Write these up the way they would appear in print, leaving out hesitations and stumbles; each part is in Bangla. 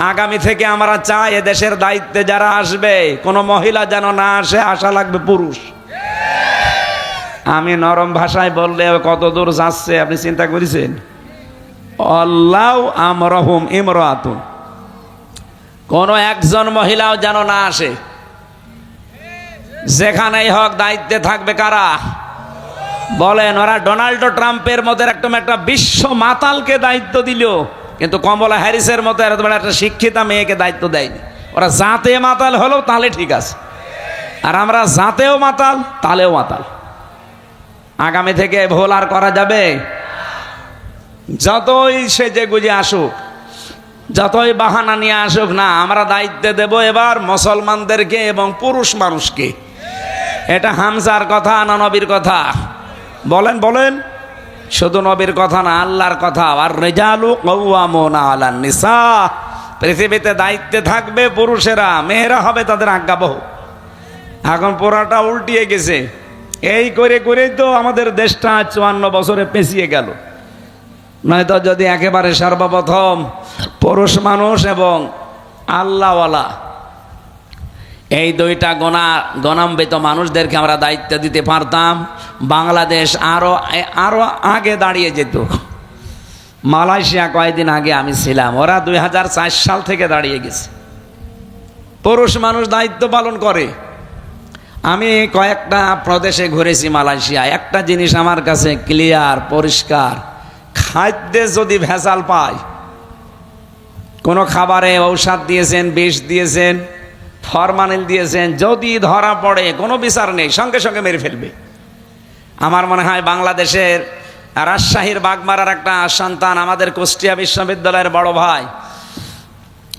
আগামী থেকে আমরা চাই এদেশের দায়িত্বে যারা আসবে কোনো মহিলা যেন না আসে, আসা লাগবে পুরুষ। আমি নরম ভাষায় বললে কত দূর যাচ্ছে আপনি চিন্তা করেছেন? আল্লাহ আমরহুম ইমরাতুন, কোনো একজন মহিলাও যেন না আসে। যেখানেই হোক দায়িত্বে থাকবে কারা বলেন? ওরা ডোনাল্ড ট্রাম্পের মতো একটা বিশ্ব মাতালকে দায়িত্ব দিল, কিন্তু কমলা হ্যারিসের মতো একটা শিক্ষিতা মেয়েকে দায়িত্ব দেয়নি। ওরা জাতে মাতাল হলো তাহলে ঠিক আছে, আর আমরা জাতেও মাতাল তাহলেও মাতাল। আগামী থেকে ভুল আর করা যাবে? যতই সেজে গুজে আসুক, যতই বাহানা নিয়ে আসুক না, আমরা দায়িত্বে দেব এবার মুসলমানদেরকে এবং পুরুষ মানুষকে। এটা হামজার কথা না নবীর কথা? বলেন বলেন। শুধু নবীর কথা না, আল্লাহর কথা। আর রিজালু কাওয়ামুনা আলান নিসা, পৃথিবীতে দায়িত্বে থাকবে পুরুষেরা, মেয়েরা হবে তাদের আজ্ঞাবহ। এখন পুরাটা উল্টিয়ে গেছে। এই করে করেই তো আমাদের দেশটা 54 বছরে পেছিয়ে গেল। নয়তো যদি একেবারে সর্বপ্রথম পুরুষ মানুষ এবং আল্লাহওয়ালা এই দুইটা গণান্বিত মানুষদেরকে আমরা দায়িত্ব দিতে পারতাম, বাংলাদেশ আরো আগে দাঁড়িয়ে যেত। মালয়েশিয়া কয়েকদিন আগে আমি ছিলাম, ওরা 2004 সাল থেকে দাঁড়িয়ে গেছে। পুরুষ মানুষ দায়িত্ব পালন করে। আমি কয়েকটা প্রদেশে ঘুরেছি মালয়েশিয়া, একটা জিনিস আমার কাছে ক্লিয়ার, পরিষ্কার। খাদ্যে যদি ভেজাল পায়, কোনো খাবারে ঔষধ দিয়েছেন, বিষ দিয়েছেন, ফরমালিন দিয়েছেন, যদি ধরা পড়ে কোনো বিচার নেই, সঙ্গে সঙ্গে মেরে ফেলবে। আমার মনে হয় বাংলাদেশের রাজশাহীর বাগমারার একটা সন্তান, আমাদের কুষ্টিয়া বিশ্ববিদ্যালয়ের বড় ভাই,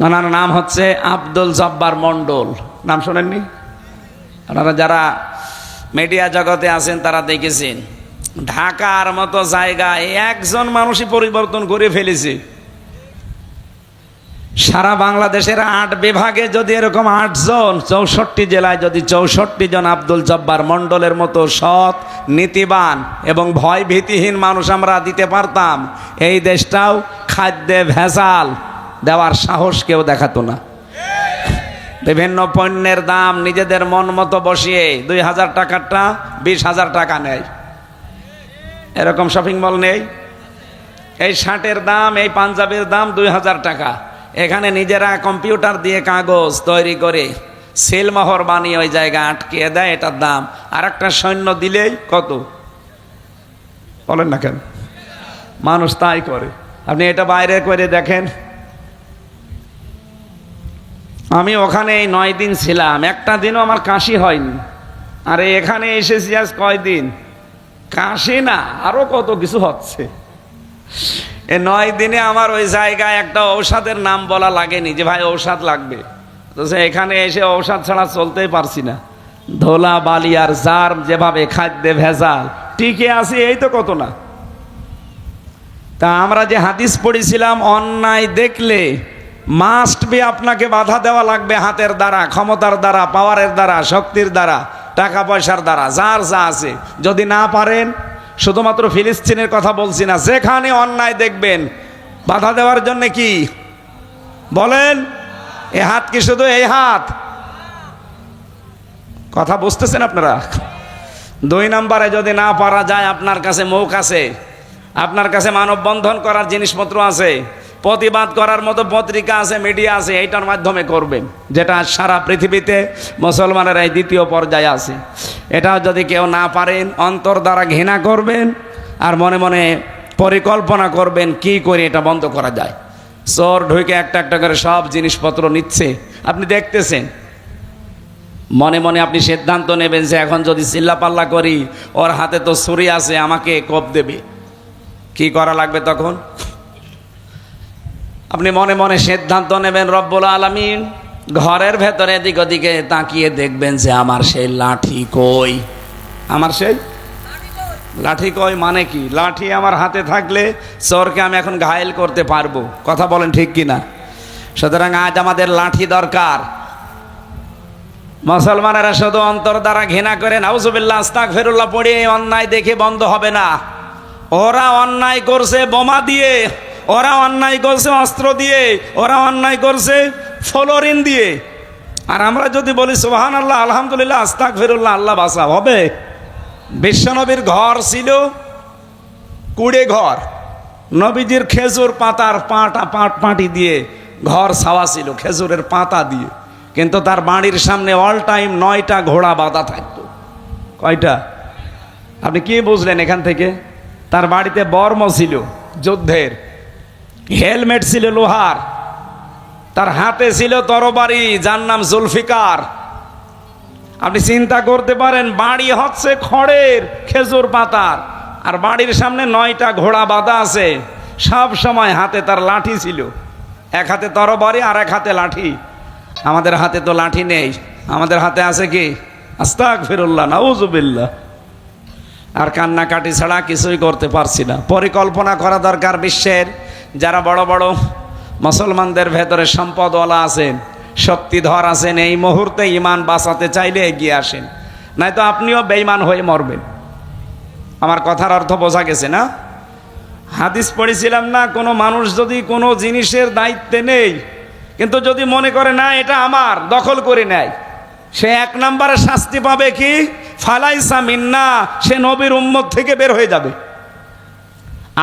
ওনার নাম হচ্ছে আব্দুল জব্বার মণ্ডল। নাম শোনেননি? আপনারা যারা মিডিয়া জগতে আছেন তারা দেখেছেন। ঢাকার মতো জায়গায় একজন মানুষই পরিবর্তন করে ফেলেছে। সারা বাংলাদেশের 8 বিভাগে যদি এরকম 8 জন, 64 জেলায় যদি 64 জন আব্দুল জব্বার মণ্ডলের মতো সৎ, নীতিবান এবং ভয় ভীতিহীন মানুষ আমরা দিতে পারতাম, এই দেশটাও খাদ্যে ভেজাল দেওয়ার সাহস কেউ দেখাতো না। বিভিন্ন পণ্যের দাম নিজেদের মন মতো বসিয়ে 2000 টাকারটা 20,000 টাকা নেয়। এরকম শপিং মল নেই? এই শার্টের দাম, এই পাঞ্জাবির দাম 2000 টাকা। এখানে নিজেরা কম্পিউটার দিয়ে কাগজ তৈরি করে সিলমোহর বানিয়ে ওই জায়গায় আটকে দেয়, এটার দাম। আর একটা সৈন্য দিলেই কত বলেন না কেন? মানুষ তাই করে। আপনি এটা বাইরে করে দেখেন। আমি ওখানে এই 9 দিন ছিলাম, একটা দিনও আমার কাশি হয়নি। আরে এখানে এসেছি আজ কয়দিন, কাশি না আরো কত কিছু হচ্ছে। এই 9 দিনে আমার ওই জায়গায় একটা ঔষধের নাম বলা লাগেনি যে ভাই ঔষধ লাগবে। তো এখানে এসে ঔষধ ছাড়া চলতেই পারছি না। ধোলা বালি আর জার যেভাবে খাদ্যে ভেজাল টিকে আছে, এই তো কত না। তা আমরা যে হাদিস পড়েছিলাম, অন্যায় দেখলে মাস্ট বি আপনাকে বাধা দেওয়া লাগবে, হাতের দ্বারা, ক্ষমতার দ্বারা, পাওয়ারের দ্বারা, শক্তির দ্বারা, টাকা পয়সার দ্বারা, যার যা আছে। যদি না পারেন, শুধুমাত্র ফিলিস্তিনের কথা বলছি না, যেখানে অন্যায় দেখবেন বাধা দেওয়ার জন্য কি বলেন? এ হাত কি শুধু এই হাত? কথা বুঝতেছেন আপনারা? 2 নম্বরে যদি না পারা যায়, আপনার কাছে মুখ আছে, আপনার কাছে মানববন্ধন করার জিনিসপত্র আছে, প্রতিবাদ করার মতো পত্রিকা আছে, মিডিয়া আছে, এইটার মাধ্যমে করবেন, যেটা সারা পৃথিবীতে মুসলমানের এই 2য় পর্যায়ে আছে। এটাও যদি কেউ না পারেন, অন্তর দ্বারা ঘৃণা করবেন আর মনে মনে পরিকল্পনা করবেন কি করে এটা বন্ধ করা যায়। চোর ঢুকে একটা একটা করে সব জিনিসপত্র নিচ্ছে, আপনি দেখতেছেন। মনে মনে আপনি সিদ্ধান্ত নেবেন যে এখন যদি চিল্লাপাল্লা করি, ওর হাতে তো ছুরি আছে, আমাকে কোপ দেবে। কি করা লাগবে তখন? আপনি মনে মনে সিদ্ধান্ত নেবেন, রব্বুল আলামিন ঘরের ভেতরে এদিক ওদিকে তাকিয়ে দেখবেন যে আমার সেই লাঠি কই, আমার সেই লাঠি কই। মানে কি? লাঠি আমার হাতে থাকলে চোরকে আমি এখন ঘায়েল করতে পারবো। কথা বলেন ঠিক কিনা? সুতরাং আজ আমাদের লাঠি দরকার। মুসলমানেরা শুধু অন্তর দ্বারা ঘৃণা করে নাউজুবিল্লাহ আস্তাগফিরুল্লাহ পড়ে অন্যায় দেখে বন্ধ হবে না। ওরা অন্যায় করছে বোমা দিয়ে, ওরা অন্যায় করছে অস্ত্র দিয়ে, ওরা অন্যায় করছে ফ্লোরিন দিয়ে। আর আমরা যদি বলি সুবহানাল্লাহ, আলহামদুলিল্লাহ, আস্তাগফিরুল্লাহ, আল্লাহ বাঁচা, হবে? বিশ্বনবীর ঘর ছিল কুড়ে ঘর, নবীজির খেজুর পাতার পাটি দিয়ে ঘর ছাওয়া ছিল, খেজুরের পাতা দিয়ে। কিন্তু তার বাড়ির সামনে অল টাইম 9টা ঘোড়া বাঁধা থাকতো। কয়টা? আপনি কি বুঝলেন এখান থেকে? তার বাড়িতে বর্ম ছিল যুদ্ধের, হেলমেট ছিল লোহার, তার হাতে ছিল তরবারি যার নাম জুলফিকার। আপনি চিন্তা করতে পারেন, বাড়ি হচ্ছে খড়ের, খেজুর পাতার, আর বাড়ির সামনে 9টা ঘোড়া বাঁধা আছে। সব সময় হাতে তার লাঠি ছিল, এক হাতে তরবারি আর এক হাতে লাঠি। আমাদের হাতে তো লাঠি নেই, আমাদের হাতে আছে কি? আস্তাগফিরুল্লাহ, নাউজুবিল্লাহ। আর কান্নাকাটি ছাড়া কিছুই করতে পারছি না। পরিকল্পনা করা দরকার বিশ্বের যারা বড় বড় মুসলমানদের ভেতরে সম্পদওয়ালা আছেন, শক্তিধর আছেন, এই মুহূর্তে ঈমান বাঁচাতে চাইলে এগিয়ে আসেন, নয়তো আপনিও বেঈমান হয়ে মরবেন। আমার কথার অর্থ বোঝা গেছে না? হাদিস পড়েছিলাম না, কোনো মানুষ যদি কোনো জিনিসের দায়িত্বে নেই, কিন্তু যদি মনে করে না এটা আমার, দখল করে নেয়, সে 1 নম্বরে শাস্তি পাবে কি? ফালাইসা মিন্না, সে নবীর উম্মত থেকে বের হয়ে যাবে।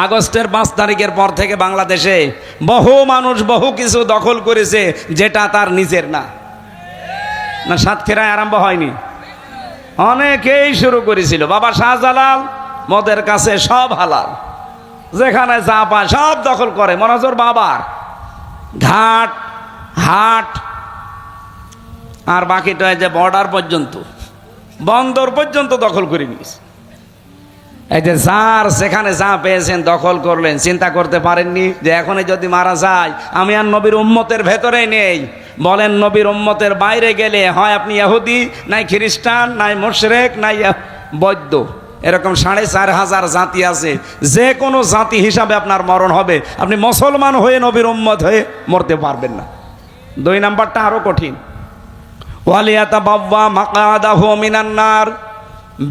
আগস্টের 5 তারিখের পর থেকে বাংলাদেশে বহু মানুষ বহু কিছু দখল করেছে যেটা তার নিজের না। না, সাতক্ষীরায় আরম্ভ হয়নি? অনেকেই শুরু করেছিল। বাবা শাহজালাল মদের কাছে সব হালাল, যেখানে যা পায় সব দখল করে। মনোজর বাবার ঘাট, হাট, আর বাকিটা যে বর্ডার পর্যন্ত, বন্দর পর্যন্ত দখল করে নিয়েছে। এই যে যার যেখানে যা পেয়েছেন দখল করলেন, চিন্তা করতে পারেননি যে এখনই যদি মারা যায় আমি আর নবীর উম্মতের ভেতরে নেই। বলেন, নবীর উম্মতের বাইরে গেলে হয় আপনি ইহুদি, নাই খ্রিস্টান, নাই মুশরিক, নাই বৌদ্ধ, এরকম 4500 জাতি আছে। যে কোনো জাতি হিসাবে আপনার মরণ হবে, আপনি মুসলমান হয়ে নবীর উম্মত হয়ে মরতে পারবেন না। 2 নাম্বারটা আরো কঠিন। ওয়ালিয়াতাবাওয়া মাকআদাহু মিনান নার,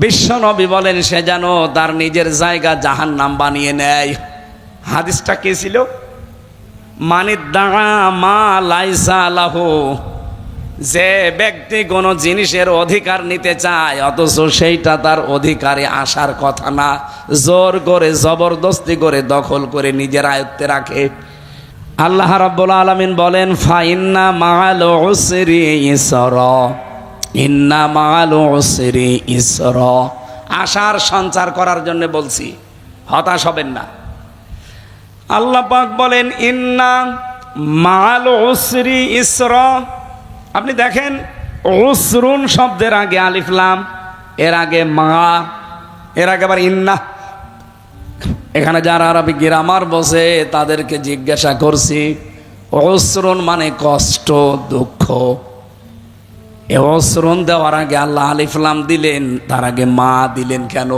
বিশ্বনবী বলেন সে যেন তার নিজের জায়গা জাহান্নাম বানিয়ে নেয়। হাদিসটা কি ছিল? মানিদ্দাআ মা লাইসা লাহু, যে ব্যক্তি কোনো জিনিসের অধিকার নিতে চায় অথচ সেইটা তার অধিকারে আসার কথা না, জোর করে জবরদস্তি করে দখল করে নিজের আয়ত্তে রাখে। আল্লাহ রাব্বুল আলামিন বলেন, ফাইন্না মাআল উসরি ইসরা, ইন্না মাআল উসরি ইসরা। আশার সঞ্চার করার জন্য বলছি, হতাশ হবেন না। আল্লাহ পাক বলেন ইন্না মাআল উসরি ইসরা। আপনি দেখেন, উসরুন শব্দের আগে আলিফ লাম, এর আগে মা, এর আগে আবার ইন্না। এখানে যারা আরবি গ্রামার বসে তাদেরকে জিজ্ঞাসা করছি, উসরুন মানে কষ্ট, দুঃখ। এ উসরুন দেওয়ার আগে আল্লাহ আলিফ লাম দিলেন, তার আগে মা দিলেন কেন?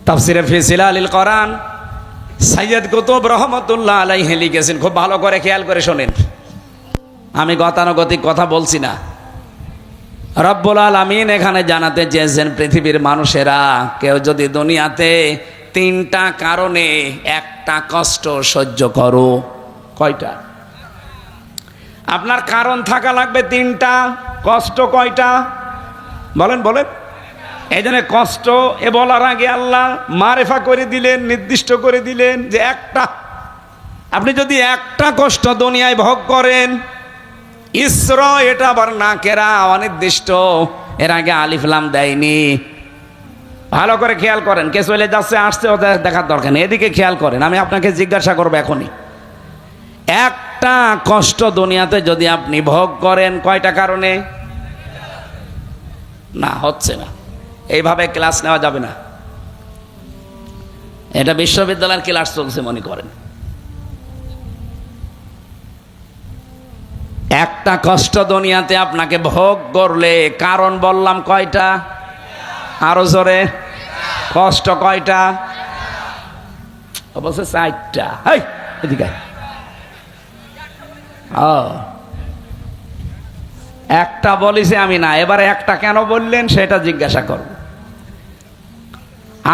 তাফসিরে ফি জিলালিল কোরআন সৈয়দ কুতুব রহমতুল্লাহ আলাইহি লিখেছেন, খুব ভালো করে খেয়াল করে শোনেন, আমি গতানুগতিক কথা বলছি না। রব্বুল আলামিন এখানে জানাতে চেয়েছেন, পৃথিবীর মানুষেরা কেউ যদি দুনিয়াতে 3টা কারণে একটা কষ্ট সহ্য করো, কয়টা? আপনার কারণ থাকা লাগবে 3টা। কষ্ট কয়টা? বলেন বলেন। এই জন্য কষ্ট এ বলার আগে আল্লাহ মারেফা করে দিলেন, নির্দিষ্ট করে দিলেন যে একটা। আপনি যদি একটা কষ্ট দুনিয়ায় ভোগ করেন, ইসর, এটা আবার নাকেরা, অনির্দিষ্ট, এর আগে আলিফ লাম দেয়নি। ভালো করে খেয়াল করেন, কে চলে যাচ্ছে আসছে ও দেখার দরকার নেই, এদিকে খেয়াল করেন। আমি আপনাকে জিজ্ঞাসা করবো এখনই, একটা কষ্ট দুনিয়াতে যদি আপনি ভোগ করেন, কয়টা কারণে? না, হচ্ছে না, এইভাবে ক্লাস নেওয়া যাবে না। এটা বিশ্ববিদ্যালয়ের ক্লাস চলছে মনে করেন। একটা কষ্ট দুনিয়াতে আপনাকে ভোগ করলে কারণ বললাম কয়টা? আরো জোরে, কষ্ট কয়টা? অবশ্য 4টা। এদিকে একটা বলিছে আমি না, এবারে একটা কেন বললেন সেটা জিজ্ঞাসা করব।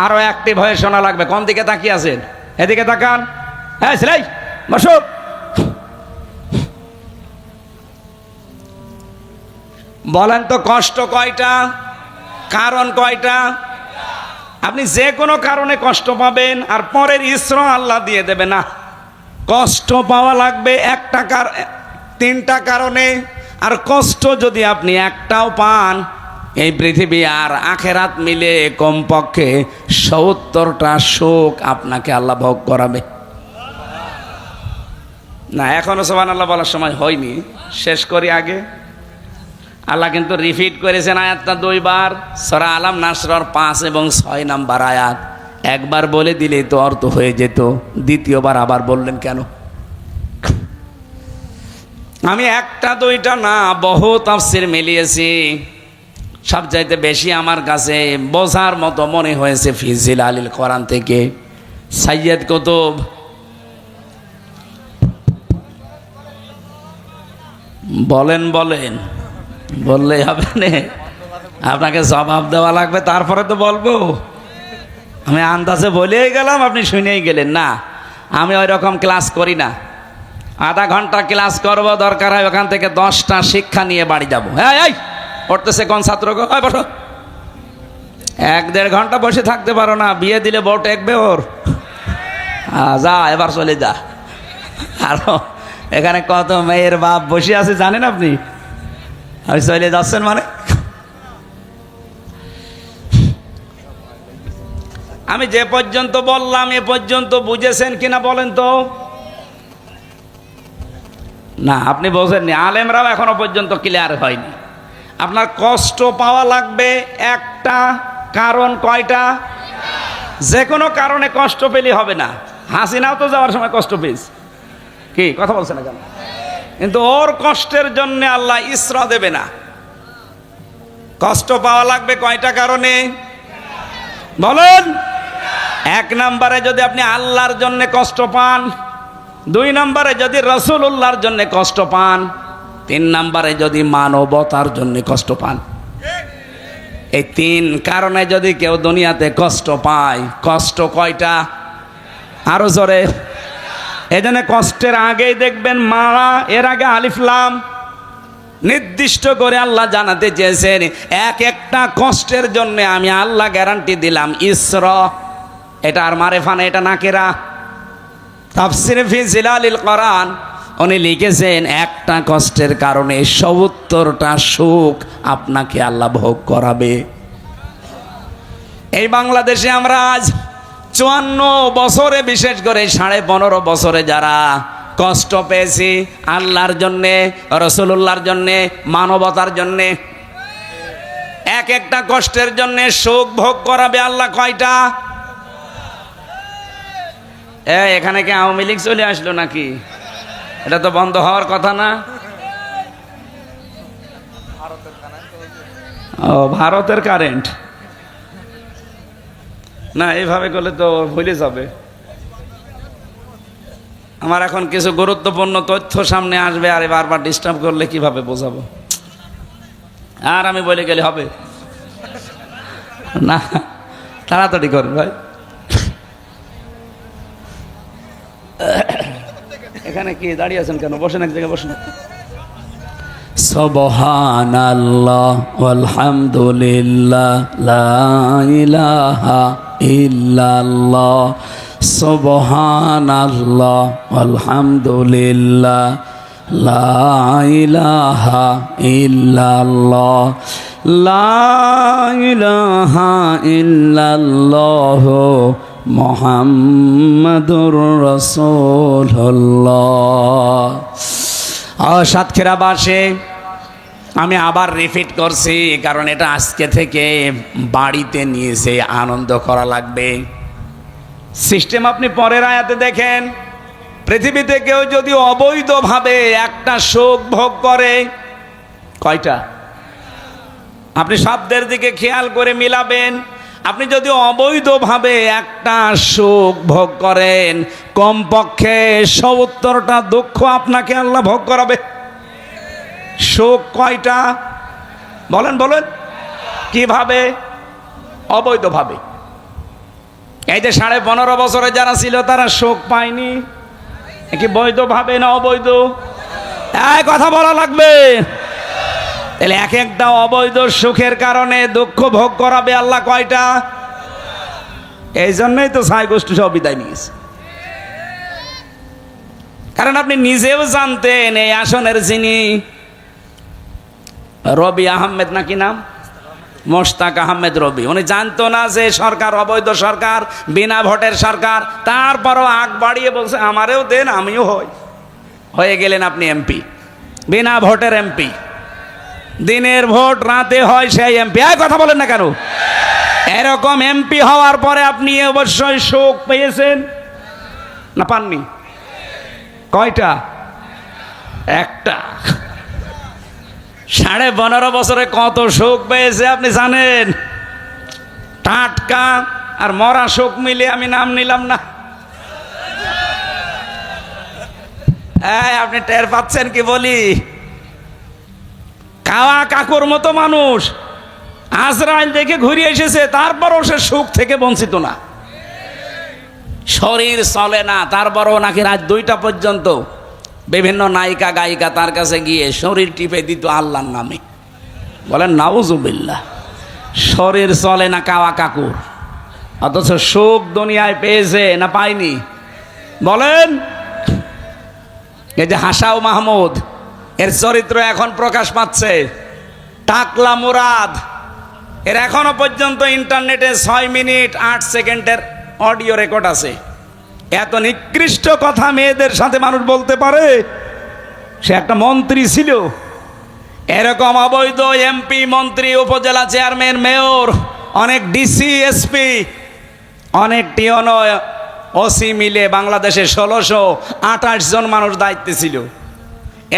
আরো অ্যাক্টিভ হয়ে শোনা লাগবে। কোন দিকে তাকিয়ে আছেন? এদিকে তাকান। হ্যাঁ সেলাই বসো। বলেন তো কষ্ট কয়টা, কারণ কয়টা? আপনি যে কোনো কারণে কষ্ট পাবেন আর পরের ইসর আল্লাহ দিয়ে দেবে না। কষ্ট পাওয়া লাগবে তিনটা কারণে। আর কষ্ট যদি আপনি একটাও পান, এই পৃথিবী আর আখেরাত মিলে কমপক্ষে ৭০টা শোক আপনাকে আল্লাহ ভোগ করাবে। না, এখনো সুবহানাল্লাহ বলার সময় হয়নি, শেষ করি আগে। আল্লাহ কিন্তু রিপিট করেছেন আয়াতটা 2 বার, সূরা আলাম নাসরর 5 এবং 6 নাম্বার আয়াত। একবার বলে দিলে তো অর্থ হয়ে যেত, দ্বিতীয়বার আবার বললেন কেন? আমি একটা দুইটা না, বহু তাফসীর মিলিয়েছি। সবচাইতে বেশি আমার কাছে বোঝার মতো মনে হয়েছে ফি জিলালিল কোরআন থেকে সাইয়্যিদ কুতুব। বলেন বললেই হবে না, আপনাকে জবাব দেওয়া লাগবে, তারপরে তো বলবো। আমি আন্দাজে বলেই গেলাম, আপনি শুনেই গেলেন না। আমি ওই রকম ক্লাস করি না। আধা ঘন্টা ক্লাস করব, দরকার হয় ওখান থেকে 10টা শিক্ষা নিয়ে বাড়ি যাবো। হ্যাঁ, এই পড়তেছে কোন ছাত্র গো? বসো। 1-1.5 ঘন্টা বসে থাকতে পারো না? বিয়ে দিলে বউ টেকবে ওর? যা এবার চলে যা। আর এখানে কত মেয়ের বাপ বসে আছে জানেন আপনি? আর চলে যাচ্ছেন মানে? আমি যে পর্যন্ত বললাম এ পর্যন্ত বুঝেছেন কিনা বলেন তো? না, আপনি বোঝেননি। আলেমরাও এখনো পর্যন্ত ক্লিয়ার হয়নি। আপনার কষ্ট পাওয়া লাগবে একটা কারণ। কয়টা? যে কোনো কারণে কষ্ট পেলে হবে না। হাসিনাও তো যাওয়ার সময় কষ্ট পেয়েছে, কি কথা বলছে না কেন? কিন্তু ওর কষ্টের জন্য আল্লাহ ইসরা দেবে না। কষ্ট পাওয়া লাগবে কয়টা কারণে বলেন? 1 নম্বরে যদি আপনি আল্লাহর জন্য কষ্ট পান, 2 নম্বরে যদি রাসূলুল্লাহর জন্য কষ্ট পান, 3 নম্বরে যদি মানবতার জন্য কষ্ট পান। এই 3 কারণে যদি কেউ দুনিয়াতে কষ্ট পায়, কষ্ট কয়টা? আরো জোরে। এই জন্য কষ্টের আগেই দেখবেন মারা, এর আগে আলিফ লাম নির্দিষ্ট করে আল্লাহ জানাতে চেয়েছেন, একটা কষ্টের জন্য আমি আল্লাহ গ্যারান্টি দিলাম ইসরা। এটা আর মারেফা না, এটা নাকেরা। তাফসীরে ফি জিলালিল কোরআন উনি লিখেছেন, একটা কষ্টের কারণে ৭০টা সুখ আপনাকে আল্লাহ ভোগ করাবে। এই বাংলাদেশে আমরা আজ 54 বছরে, বিশেষ করে 15.5 বছরে যারা কষ্ট পেয়েছি আল্লাহর জন্যে, রাসূলুল্লাহর জন্যে, মানবতার জন্যে, একটা কষ্টের জন্যে সুখ ভোগ করাবে আল্লাহ। কয়টা? এখানে কি আওয়ামী লীগ চলে আসলো নাকি? এটা তো বন্ধ হওয়ার কথা না। ও, ভারতের কারেন্ট না, এইভাবে করলে তো ভুলে যাবে। আমার এখন কিছু গুরুত্বপূর্ণ তথ্য সামনে আসবে, আর বারবার ডিস্টার্ব করলে কিভাবে বোঝাবো? আর আমি বলে গেলে হবে না, তাড়াতাড়ি করুন ভাই। এখানে কি দাঁড়িয়ে আছেন কেন? বসেন, এক জায়গায় বসেন। সুবহানাল্লাহ ওয়ালহামদুলিল্লাহ লা ইলাহা ইল্লাল্লাহ, সুবহানাল্লাহ ওয়ালহামদুলিল্লাহ লা ইলাহা ইল্লাল্লাহ, লা ইলাহা ইল্লাল্লাহ মুহাম্মাদুর রাসূলুল্লাহ। সাতক্ষীরাবাসী, আমি আবার রিপিট করছি, কারণ এটা আজকে থেকে বাড়িতে নিয়ে যেয়ে আনন্দ করা লাগবে। সিস্টেম আপনি পরের আয়াতে দেখেন, পৃথিবীতে কেউ যদি অবৈধভাবে একটা সুখ ভোগ করে, কয়টা? আপনি শব্দের দিকে খেয়াল করে মিলাবেন। আপনি যদি অবৈধভাবে একটা সুখ ভোগ করেন, কমপক্ষে ৭০টা দুঃখ আপনাকে আল্লাহ ভোগ করাবে। সুখ কয়টা বলেন? কিভাবে? অবৈধভাবে। এই যে 15.5 বছরে যারা ছিল তারা সুখ পায়নি, এ কি বৈধ ভাবে না অবৈধ? এই কথা বলা লাগবে। তাহলে এক একটা অবৈধ সুখের কারণে দুঃখ ভোগ করাবে আল্লাহ কয়টা? এই জন্যই তো ছাই গোষ্ঠী সব বিদায় নিয়েছে। কারণ আপনি নিজেও জানতেন এই আসনের যিনি রবি আহমেদ নাকি নাম, মোশতাক আহমেদ রবি, উনি জানতো না যে সরকার অবৈধ সরকার, বিনা ভোটের সরকার। তারপরও আগ বাড়িয়ে বলছে আমারেও দেন, আমিও হয়ে গেলেন আপনি এমপি, বিনা ভোটের এমপি। দিনের ভোট রাতে হয় সেই এমপি। এই কথা বলেন না কেন? এরকম এমপি হওয়ার পরে আপনি অবশ্যই সুখ পেয়েছেন না পাননি? কয়টা? একটা। 15.5 বছরে কত সুখ পেয়েছে আপনি জানেন? টাটকা আর মরা সুখ মিলে আমি নাম নিলাম না। আপনি টের পাচ্ছেন কি বলি? কাওয়া কাকুর মতো মানুষ আজরাইল দেখে ঘুরে এসেছে, তারপরও সে সুখ থেকে বঞ্চিত না। শরীর চলে না, তারপরও নাকি রাত 2টা পর্যন্ত বিভিন্ন নায়িকা গায়িকা তার কাছে গিয়ে শরীর টিপে দিত আল্লাহর নামে। বলেন নাউজুবিল্লাহ। শরীর চলে না কাওয়া কাকুর, অথচ সুখ দুনিয়ায় পেয়েছে না পায়নি? বলেন। এই যে হাসাও মাহমুদ, এর চরিত্র এখন প্রকাশ পাচ্ছে। টাকলা মুরাদ, এর এখনো পর্যন্ত ইন্টারনেটে 6 মিনিট 8 সেকেন্ডের অডিও রেকর্ড আছে। এত নিকৃষ্ট কথা মেয়েদের সাথে মানুষ বলতে পারে? সে একটা মন্ত্রী ছিল। এরকম অবৈধ এমপি, মন্ত্রী, উপজেলা চেয়ারম্যান, মেয়র, অনেক ডিসি, এসপি, অনেক টিওন, ওসি মিলে বাংলাদেশে 1628 জন মানুষ দায়িত্বে ছিল।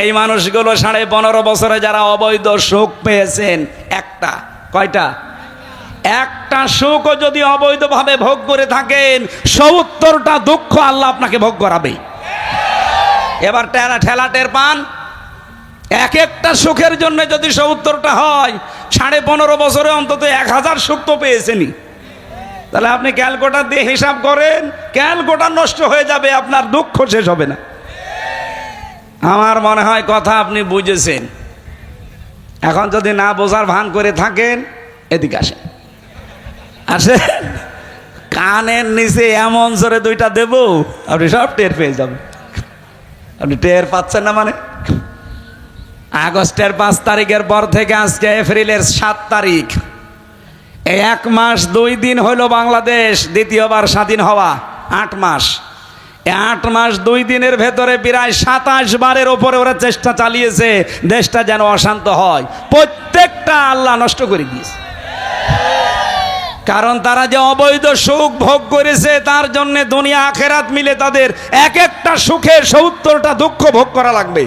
এই মানুষগুলো 15.5 বছরে যারা অবৈধ সুখ পেয়েছেন একটা, কয়টা? একটা সুখও যদি অবৈধভাবে ভোগ করে থাকেন 70টা দুঃখ আল্লাহ আপনাকে ভোগ করাবে। এবার ঠেলা টের পান। এক একটা সুখের জন্য যদি 70টা হয়, 15.5 বছরে অন্তত 1000 সুখ তো পেয়েছেনই। তাহলে আপনি ক্যালকুলেটর দিয়ে হিসাব করেন, ক্যালকুলেটর নষ্ট হয়ে যাবে, আপনার দুঃখ শেষ হবে না। আমার মনে হয় কথা আপনি বুঝেছেন। এখন যদি না বোঝার ভান করে থাকেন, এদিকে আসেন, আসেন। কানের নিচে এমন জোরে 2টা দেব, আপনি সব টের পেয়ে যাবেন। আপনি টের পাচ্ছেন না মানে? আগস্টের 5 তারিখের পর থেকে আজকে এপ্রিলের 7 তারিখ, এই 1 মাস 2 দিন হলো বাংলাদেশ দ্বিতীয়বার স্বাধীন হওয়া। 8 মাস। এই 8 মাস 2 দিনের ভেতরে প্রায় 27 বারের ওপরে ওরা চেষ্টা চালিয়েছে দেশটা যেন অশান্ত হয়। প্রত্যেকটা আল্লাহ নষ্ট করে দিয়েছে। কারণ তারা যে অবৈধ সুখ ভোগ করেছে, তার জন্য দুনিয়া আখেরাত মিলে তাদের এক একটা সুখে 70টা দুঃখ ভোগ করা লাগবে।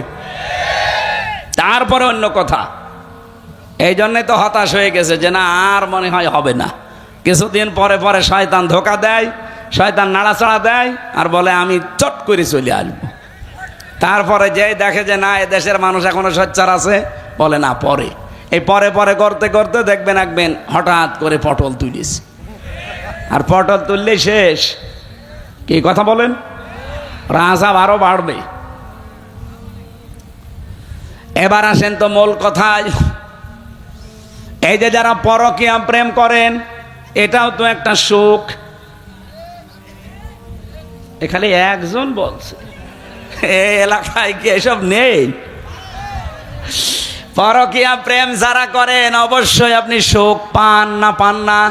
তারপরে অন্য কথা। এই জন্যই তো হতাশ হয়ে গেছে যে না আর মনে হয় হবে না। কিছুদিন পরে পরে শয়তান ধোকা দেয়, শয়তান নাড়াচাড়া দেয় আর বলে আমি চট করে চলে আসবো। তারপরে যেই দেখে যে না এদেশের মানুষ এখনো সোচ্চার আছে, বলে না পরে। এই পরে পরে করতে করতে দেখবেন হঠাৎ করে পটল তুলিস, আর পটল তুললেই শেষ। কি কথা বলেন? রাজা আরো বাড়বে। এবার আসেন তো মূল কথায়। এই যে যারা পরকীয়া প্রেম করেন, এটাও তো একটা সুখ। এখানে একজন বলছে, এই এলাকায় কি এসব নেই? পরকীয়া প্রেম যারা করেন অবশ্যই আপনি সুখ পান না পান না?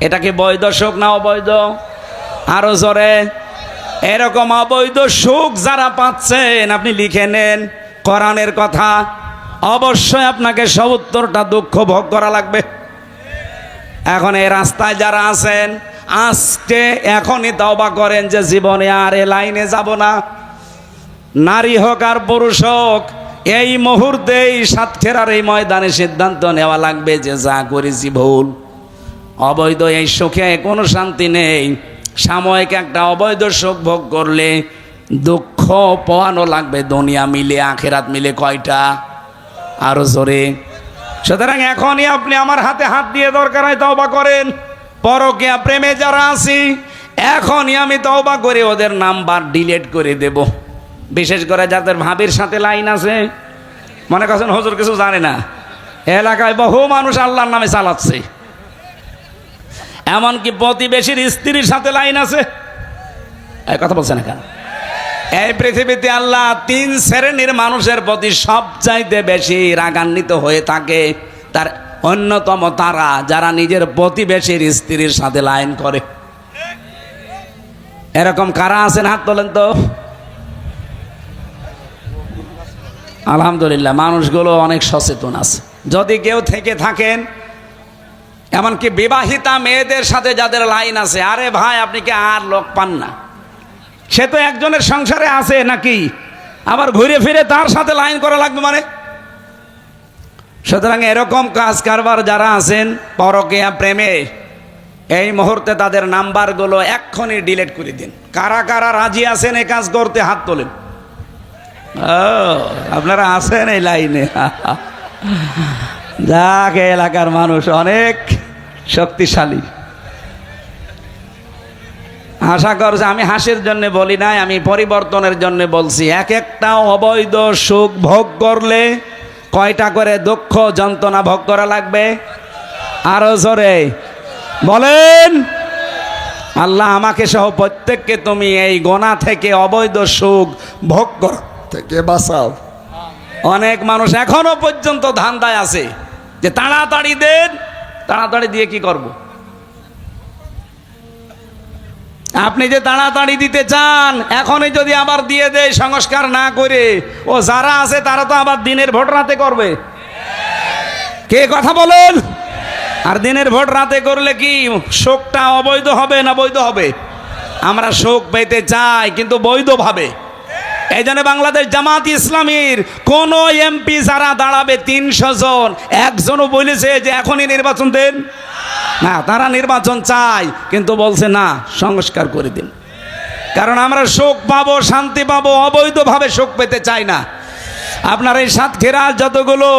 এটা কি বৈধ সুখ না অবৈধ? আরো জোরে। এরকম অবৈধ সুখ যারা পাচ্ছেন আপনি লিখে নেন কোরআনের কথা। অবশ্যই আপনাকে 70টা দুঃখ ভোগ করা লাগবে। এখন এই রাস্তায় যারা আছেন, আজকে এখনই তওবা করেন যে জীবনে আর এ লাইনে যাব না। নারী হোক আর পুরুষ হোক, এই মুহূর্তেই সাতক্ষীরার এই ময়দানে সিদ্ধান্ত নেওয়া লাগবে যে যা করেছি ভুল। অবৈধ এই সুখে কোনো শান্তি নেই। সাময়িক একটা অবৈধ সুখ ভোগ করলে দুঃখ পোয়ানো লাগবে দুনিয়া মিলে আখেরাত মিলে। কয়টা? আরো জোরে। সুতরাং এখনই আপনি আমার হাতে হাত দিয়ে দরকার হয় তওবা করেন। পরকীয়া প্রেমে যারা আছি এখনই আমি তওবা করে ওদের নাম্বার ডিলিট করে দেব। বিশেষ করে যাদের ভাবির সাথে লাইন আছে, মনে করছেন হুজুর কিছু জানে না, এলাকায় বহু মানুষ আল্লাহর নামে চালাচ্ছে। এমনকি প্রতিবেশীর স্ত্রীর সাথে লাইন আছে। এই কথা বলছে না কেন? এই পৃথিবীতে আল্লাহ 3 শ্রেণীর মানুষের প্রতি সবচাইতে বেশি রাগান্বিত হয়ে থাকে। তার অন্যতম তারা যারা নিজের প্রতিবেশীর স্ত্রীর সাথে লাইন করে। এরকম কারা আছেন হাত তোলেন তো। আলহামদুলিল্লাহ, মানুষগুলো অনেক সচেতন আছে। যদি কেউ থেকে থাকেন, এমনকি বিবাহিতা মেয়েদের সাথে যাদের লাইন আছে, আরে ভাই আপনি কি আর লোক পান না? সে তো একজনের সংসারে আছে নাকি, আবার ঘুরে ফিরে তার সাথে লাইন করা লাগবে মানে? সুতরাং এরকম কাজ কারবার যারা আছেন পরকীয়া প্রেমে, এই মুহূর্তে তাদের নাম্বারগুলো এক্ষুনি ডিলিট করে দিন। কারা কারা রাজি আছেন এই কাজ করতে হাত তোলেন। আপনারা আছেন এই লাইনে? যাক, এলাকার মানুষ অনেক শক্তিশালী। আশা করছি, আমি হাসির জন্য বলি নাই, আমি পরিবর্তনের জন্য বলছি। এক একটা অবৈধ সুখ ভোগ করলে কয়টা করে দুঃখ যন্ত্রণা ভোগ করা লাগবে? আরো জোরে বলেন। আল্লাহ আমাকে সহ প্রত্যেককে তুমি এই গোনা থেকে, অবৈধ সুখ ভোগ কর থেকে বাঁচাও। অনেক মানুষ এখনো পর্যন্ত ধান্দায় আছে যে তাড়াতাড়ি দেন, তাড়াতাড়ি দিয়ে কি করব? আপনি যে তাড়াতাড়ি দিতে চান, এখনই যদি আবার দিয়ে দেয় সংস্কার না করে, ও যারা আছে তারা তো আবার দিনের ভোট রাতে করবে। কে কথা বলেন? আর দিনের ভোট রাতে করলে কি শোকটা অবৈধ হবে না বৈধ হবে? আমরা শোক পেতে চাই, কিন্তু বৈধভাবে। এই জন্য বাংলাদেশ জামাত ইসলামীর কোন এমপি যারা দাঁড়াবে 300 জন, একজনও বলেছে যে এখনই নির্বাচন দেন না। তারা নির্বাচন চায়, কিন্তু বলছে না, সংস্কার করে দিন। কারণ আমরা শোক পাবো, শান্তি পাবো, অবৈধভাবে শোক পেতে চাই না। আপনার এই সাতক্ষীরা যতগুলো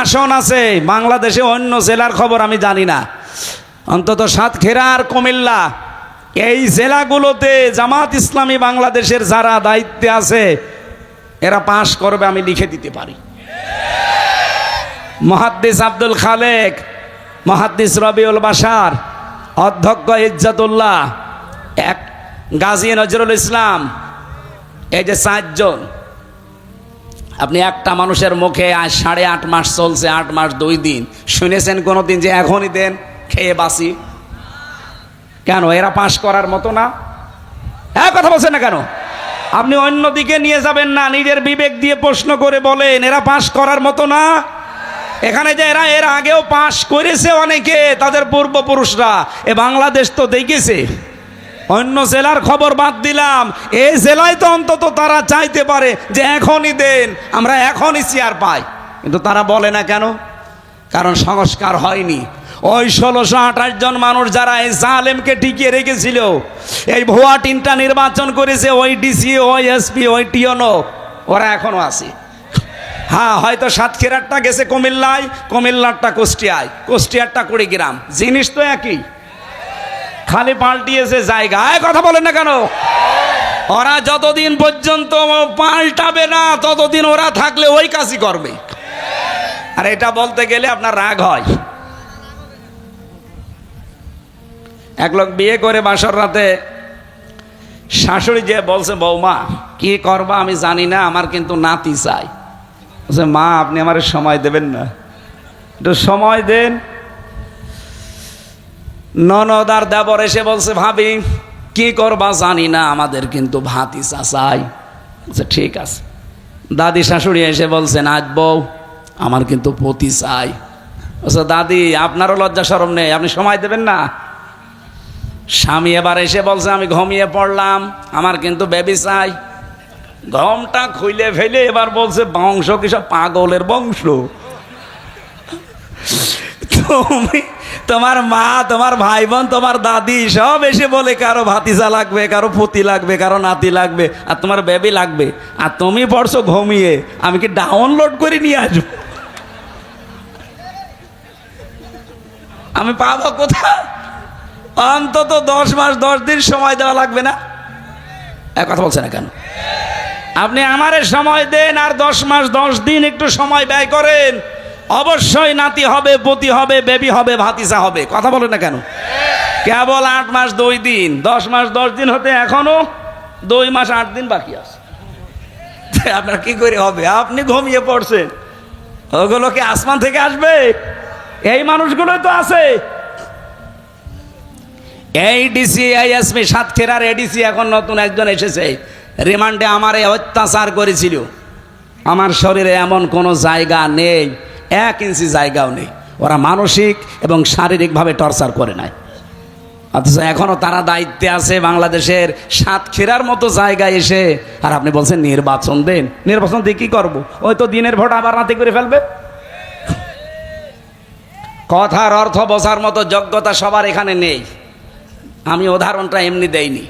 আসন আছে বাংলাদেশে, অন্য জেলার খবর আমি জানি না, অন্তত সাতক্ষীরা আর কুমিল্লা, এই জেলাগুলোতে জামাত ইসলামী বাংলাদেশের যারা দায়িত্বে আছে এরা পাশ করবে, আমি লিখে দিতে পারি। মুহাদ্দিস আব্দুল খালেক, মুহাদ্দিস রবিউল বাশার, অধ্যক্ষ ইজ্জতুল্লাহ, এক গাজী নজরুল ইসলাম, এই যে 4 জন। আপনি একটা মানুষের মুখে আজ 8.5 মাস চলছে, 8 মাস 2 দিন, শুনেছেন কোনোদিন যে এখনই দেন, খেয়ে বাসি? কেন? এরা পাশ করার মতো না? হ্যাঁ, কথা বলছেন না কেন? আপনি অন্যদিকে নিয়ে যাবেন না, নিজের বিবেক দিয়ে প্রশ্ন করে বলেন, এরা পাশ করার মতো না? এখানে যে এরা এর আগেও পাশ করেছে অনেকে, তাদের পূর্বপুরুষরা, এ বাংলাদেশ তো দেখেছে। অন্য জেলার খবর বাদ দিলাম, এই জেলায় তো অন্তত তারা চাইতে পারে যে এখনই দেন, আমরা এখনই চেয়ার পাই, কিন্তু তারা বলে না কেন? কারণ সংস্কার হয়নি। ওই 1628 জন মানুষ যারা এই জালেমকে টিকিয়ে রেখেছিল, এই ভুয়া 3টা নির্বাচন করেছে, ওই ডিসি, ওই এসপি, ওই টিওনো, ওরা এখনো আছে। হ্যাঁ, হয়তো সাতক্ষীরারটা গেছে কুমিল্লায়, কুমিল্লারটা কুষ্টিয়ায়, কুষ্টিয়ারটা কুড়িগ্রাম, জিনিস তো একই, খালি পাল্টিয়েছে জায়গায়। কথা বলেন না কেন? ওরা যতদিন পর্যন্ত পাল্টাবে না ততদিন ওরা থাকলে ওই কাজই করবে। আর এটা বলতে গেলে আপনার রাগ হয়। এক লোক বিয়ে করে বাসর রাতে শাশুড়ি যে বলছে, বৌমা কি করবা আমি জানি না, আমার কিন্তু নাতি চাই। বলছে, মা আপনি আমার সময় দেবেন না? একটু সময় দেন। ননদ আর দেবর এসে বলছে, ভাবি কি করবা জানি না, আমাদের কিন্তু ভাতিজা চাই। বলছে ঠিক আছে। দাদি শাশুড়ি এসে বলছেন, আজ বউ আমার কিন্তু পতি চাই। বলছে, দাদি আপনারও লজ্জা শরম নেই, আপনি সময় দেবেন না? স্বামী এবার এসে বলছে, আমি ঘুমিয়ে পড়লাম, আমার কিন্তু বেবি চাই। ঘমটা খুইলে ফেলে এবার বলছে, বংশ কিসব পাগলের বংশ? তুমি, তোমার মা, তোমার ভাই বোন, তোমার দাদি সব এসে বলে কারো ভাতিজা লাগবে, কারো পতি লাগবে, কারো নাতি লাগবে, আর তোমার বেবি লাগবে, আর তুমি পড়ছো ঘুমিয়ে। আমি কি ডাউনলোড করে নিয়ে আসবো? আমি পাবো কোথায়? অন্তত 10 মাস 10 দিন সময় দেওয়া লাগবে না? এক কথা বলছে না কেন? আপনি আমারে সময় দেন আর 10 মাস 10 দিন একটু সময় ব্যয় করেন, অবশ্যই নাতি হবে, পতি হবে, বেবি হবে, ভাতিজা হবে। কথা বলেন না কেন? কেবল 8 মাস 2 দিন, 10 মাস 10 দিন হতে এখনো 2 মাস 8 দিন বাকি আছে। আপনার কি করে হবে? আপনি ঘুমিয়ে পড়ছেন, ওগুলো কি আসমান থেকে আসবে? এই মানুষগুলো তো আছে। এই ডিসি, এই এসপি, সাতক্ষীরার এডিসি এখন নতুন একজন এসেছে, রিমান্ডে আমারে অত্যাচার করেছিল। আমার শরীরে এমন কোনো জায়গা নেই, 1 ইঞ্চি জায়গাও নেই। ওরা মানসিক এবং শারীরিকভাবে টর্চার করে নাই, অথচ এখনো তারা দায়িত্বে আছে বাংলাদেশের সাতক্ষীরার মতো জায়গায় এসে। আর আপনি বলছেন নির্বাচন দেন। নির্বাচন দিয়ে কি করবো? ওই তো দিনের ভোট আবার রাতে করে ফেলবে। কথার অর্থ বোঝার মতো যোগ্যতা সবার এখানে নেই। আমি উদাহরণটা এমনি দেইনি,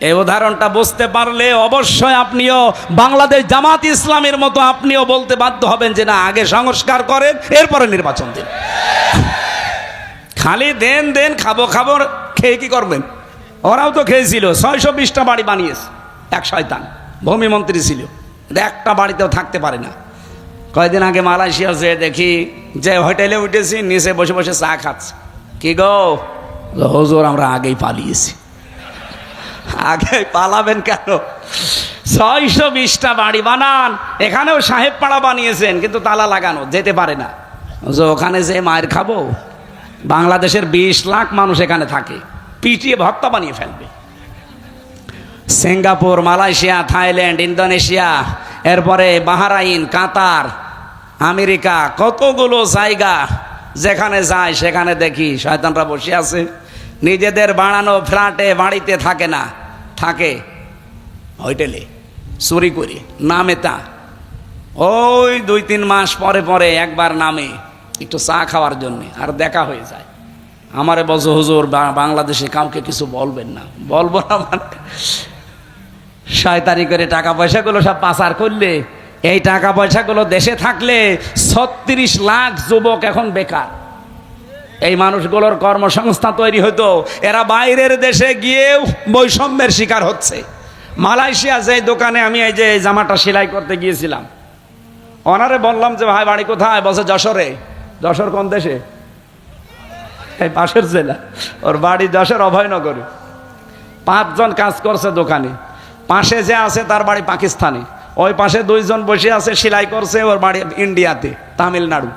এই উদাহরণটা বুঝতে পারলে অবশ্যই আপনিও বাংলাদেশ জামাত ইসলামের মতো আপনিও বলতে বাধ্য হবেন যে না, আগে সংস্কার করেন, এরপরে নির্বাচন দিন। খালি দেন দেন, খাবো খাবো, খেয়ে কি করবেন? ওরাও তো খেয়েছিল, 620টা বাড়ি বানিয়েছে। এক শয়তান ভূমি মন্ত্রী ছিল, একটা বাড়িতেও থাকতে পারে না। কয়েকদিন আগে মালয়েশিয়া যে দেখি, যে হোটেলে উঠেছি, নিচে বসে বসে চা খাচ্ছে। কি গো হুজুর, আমরা আগেই পালিয়েছি। আগে পালাবেন কেন? 620টা বাড়ি বানান, এখানেও সাহেব পাড়া বানিয়েছেন, কিন্তু তালা লাগানো, যেতে পারে না। ওখানে যে মায়ের খাবো, বাংলাদেশের 20 লাখ মানুষ এখানে থাকে, পিটিয়ে ভর্তা বানিয়ে ফেলবে। সিঙ্গাপুর, মালয়েশিয়া, থাইল্যান্ড, ইন্দোনেশিয়া, এরপরে বাহরাইন, কাতার, আমেরিকা, কতগুলো জায়গা যেখানে যায় সেখানে দেখি শয়তানরা বসে আছে। নিজেদের বানানো ফ্ল্যাটে বাড়িতে থাকে না, থাকে হোটেলে চুরি করে। নামে তা ওই 2-3 মাস পরে পরে একবার নামে একটু চা খাওয়ার জন্য, আর দেখা হয়ে যায়। আমারে বলছো হুজুর বাংলাদেশে কাউকে কিছু বলবেন না। বলবো না মানে শয়তানি করে টাকা পয়সাগুলো সব পাচার করলে, এই টাকা পয়সাগুলো দেশে থাকলে 36 লাখ যুবক এখন বেকার। এই মানুষগুলোর কর্মসংস্থান তৈরি হতো, এরা বাইরের দেশে গিয়েও বৈষম্যের শিকার হচ্ছে। মালয়েশিয়া যে দোকানে আমি এই যে জামাটা সেলাই করতে গিয়েছিলাম, ওনারে বললাম যে ভাই বাড়ি কোথায়? বলছে যশোরে। যশোর কোন দেশে? এই পাশের জেলা। ওর বাড়ি যশোর অভয়নগরে। 5 জন কাজ করছে দোকানে। পাশে যে আছে তার বাড়ি পাকিস্তানে। ওই পাশে 2 জন বসে আছে সেলাই করছে, ওর বাড়ি ইন্ডিয়াতে, তামিলনাড়ু।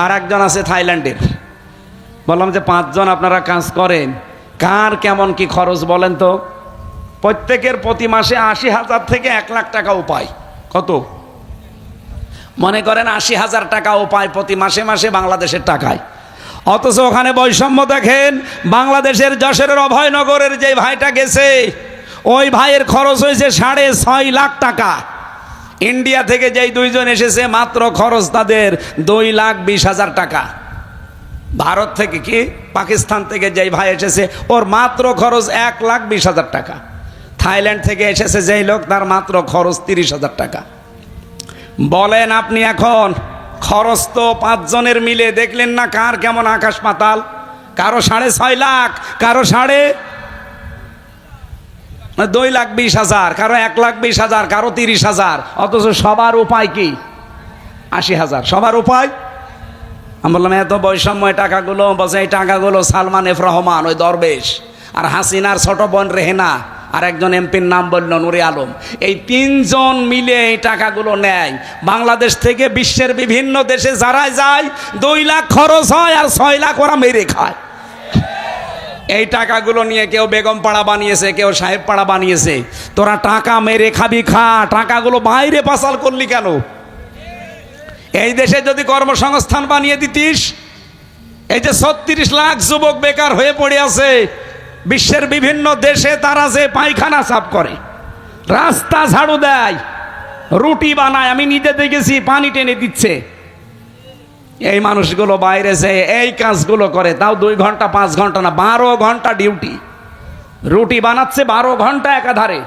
আর একজন আছে থাইল্যান্ডের। বললাম যে 5 জন আপনারা কাজ করেন, কার কেমন কি খরচ বলেন তো? প্রত্যেকের প্রতি মাসে 80,000 থেকে 1 লাখ টাকা উপায়। কত? মনে করেন 80,000 টাকা উপায় প্রতি মাসে মাসে বাংলাদেশের টাকায়। অথচ ওখানে বৈষম্য দেখেন। বাংলাদেশের যশোরের অভয়নগরের যে ভাইটা গেছে, ওই ভাইয়ের খরচ হয়েছে 6.5 লাখ টাকা। ইন্ডিয়া থেকে যেই 2 জন এসেছে, মাত্র খরচ তাদের 2,20,000 টাকা। ভারত থেকে কি পাকিস্তান থেকে যেই ভাই এসেছে, ওর মাত্র খরচ 1,20,000 টাকা। থাইল্যান্ড থেকে এসেছে যেই লোক, তার মাত্র খরচ 30,000 টাকা। বলেন আপনি এখন খরচ তো 5 জনের মিলে দেখলেন না কার কেমন আকাশ পাতাল? কারো 6.5 লাখ, কারো 2,20,000, কারো 1,20,000, কারো 30,000। অথচ সবার উপায় কি? 80,000। সবার উপায়। আমি বললাম এত বৈষম্য টাকাগুলো। বলছে এই টাকাগুলো সালমান এফ রহমান, ওই দরবেশ, আর হাসিনার ছোট বোন রেহেনা, আর একজন এমপির নাম বলল নুরে আলম, এই 3 জন মিলে এই টাকাগুলো নেয়। বাংলাদেশ থেকে বিশ্বের বিভিন্ন দেশে যারা যায় 2 লাখ খরচ হয়, আর 6 লাখ ওরা মেরে খায়। এই টাকাগুলো নিয়ে কেউ বেগম পাড়া বানিয়েছে, কেউ সাহেব পাড়া বানিয়েছে। তোরা টাকা মেরে খাবি, খা। টাকাগুলো বাইরে পাচার করলি কেন? এই দেশে যদি কর্মসংস্থান বানিয়ে দিতিস, এই যে 36 লাখ যুবক বেকার হয়ে পড়ে আছে বিশ্বের বিভিন্ন দেশে, তারা যে পায়খানা সাফ করে, রাস্তা ঝাড়ু দেয়, রুটি বানায়, আমি নিজে দেখেছি, পানি টেনে দিচ্ছে। এই মানুষগুলো বাইরে যে এই কাজগুলো করে, তাও 2 ঘন্টা 5 ঘন্টা না, 12 ঘন্টা ডিউটি। রুটি বানাচ্ছে 12 ঘন্টা একাধারে।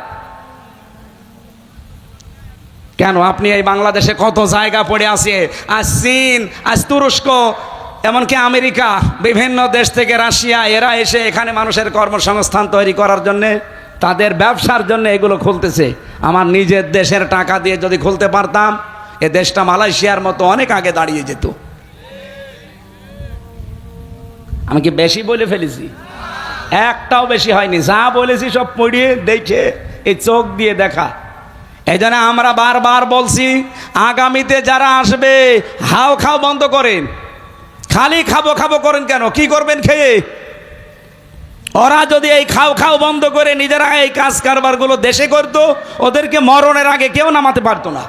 কেন? আপনি এই বাংলাদেশে কত জায়গা পড়ে আছে, আজ চীন, আজ তুরস্ক, এমনকি আমেরিকা, বিভিন্ন দেশ থেকে রাশিয়া, এরা এসে এখানে মানুষের কর্মসংস্থান তৈরি করার জন্যে, তাদের ব্যবসার জন্য এগুলো খুলতেছে। আমার নিজের দেশের টাকা দিয়ে যদি খুলতে পারতাম, এ দেশটা মালয়েশিয়ার মতো অনেক আগে দাঁড়িয়ে যেত। আমি কি বেশি বলে ফেলেছি? একটাও বেশি হয়নি, যা বলেছি সব পড়িয়ে দেখে, এই চোখ দিয়ে দেখা। এই জন্য আমরা বারবার বলছি, আগামীতে যারা আসবে হাও খাও বন্ধ করেন। খালি খাবো খাবো করেন কেন? কি করবেন খেয়ে? ওরা যদি এই খাও খাও বন্ধ করে নিজেরা এই কাজ কারবারগুলো দেশে করতো, ওদেরকে মরণের আগে কেউ নামাতে পারতো না।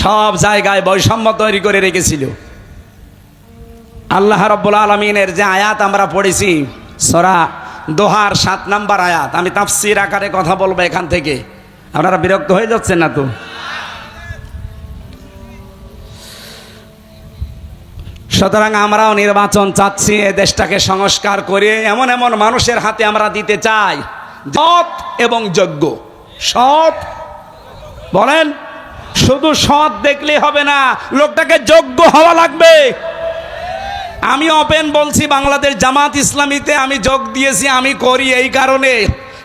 সব জায়গায় বৈষম্য তৈরি করে রেখেছিল। আল্লাহ রাব্বুল আলামিনের যে আয়াত আমরা পড়েছি, সূরা দোহার 7 নম্বর আয়াত, আমি তাফসীর আকারে কথা বলবো এখান থেকে। আপনারা বিরক্ত হয়ে যাচ্ছেন না তো? সুতরাং আমরাও নির্বাচন চাচ্ছি, এ দেশটাকে সংস্কার করে এমন এমন মানুষের হাতে আমরা দিতে চাই, সৎ এবং যোগ্য। সৎ বলেন, শুধু সৎ দেখলে হবে না, লোকটাকে যোগ্য হওয়া লাগবে। আমি ওপেন বলছি, বাংলাদেশ জামাত ইসলামীতে আমি যোগ দিয়েছি, আমি করি এই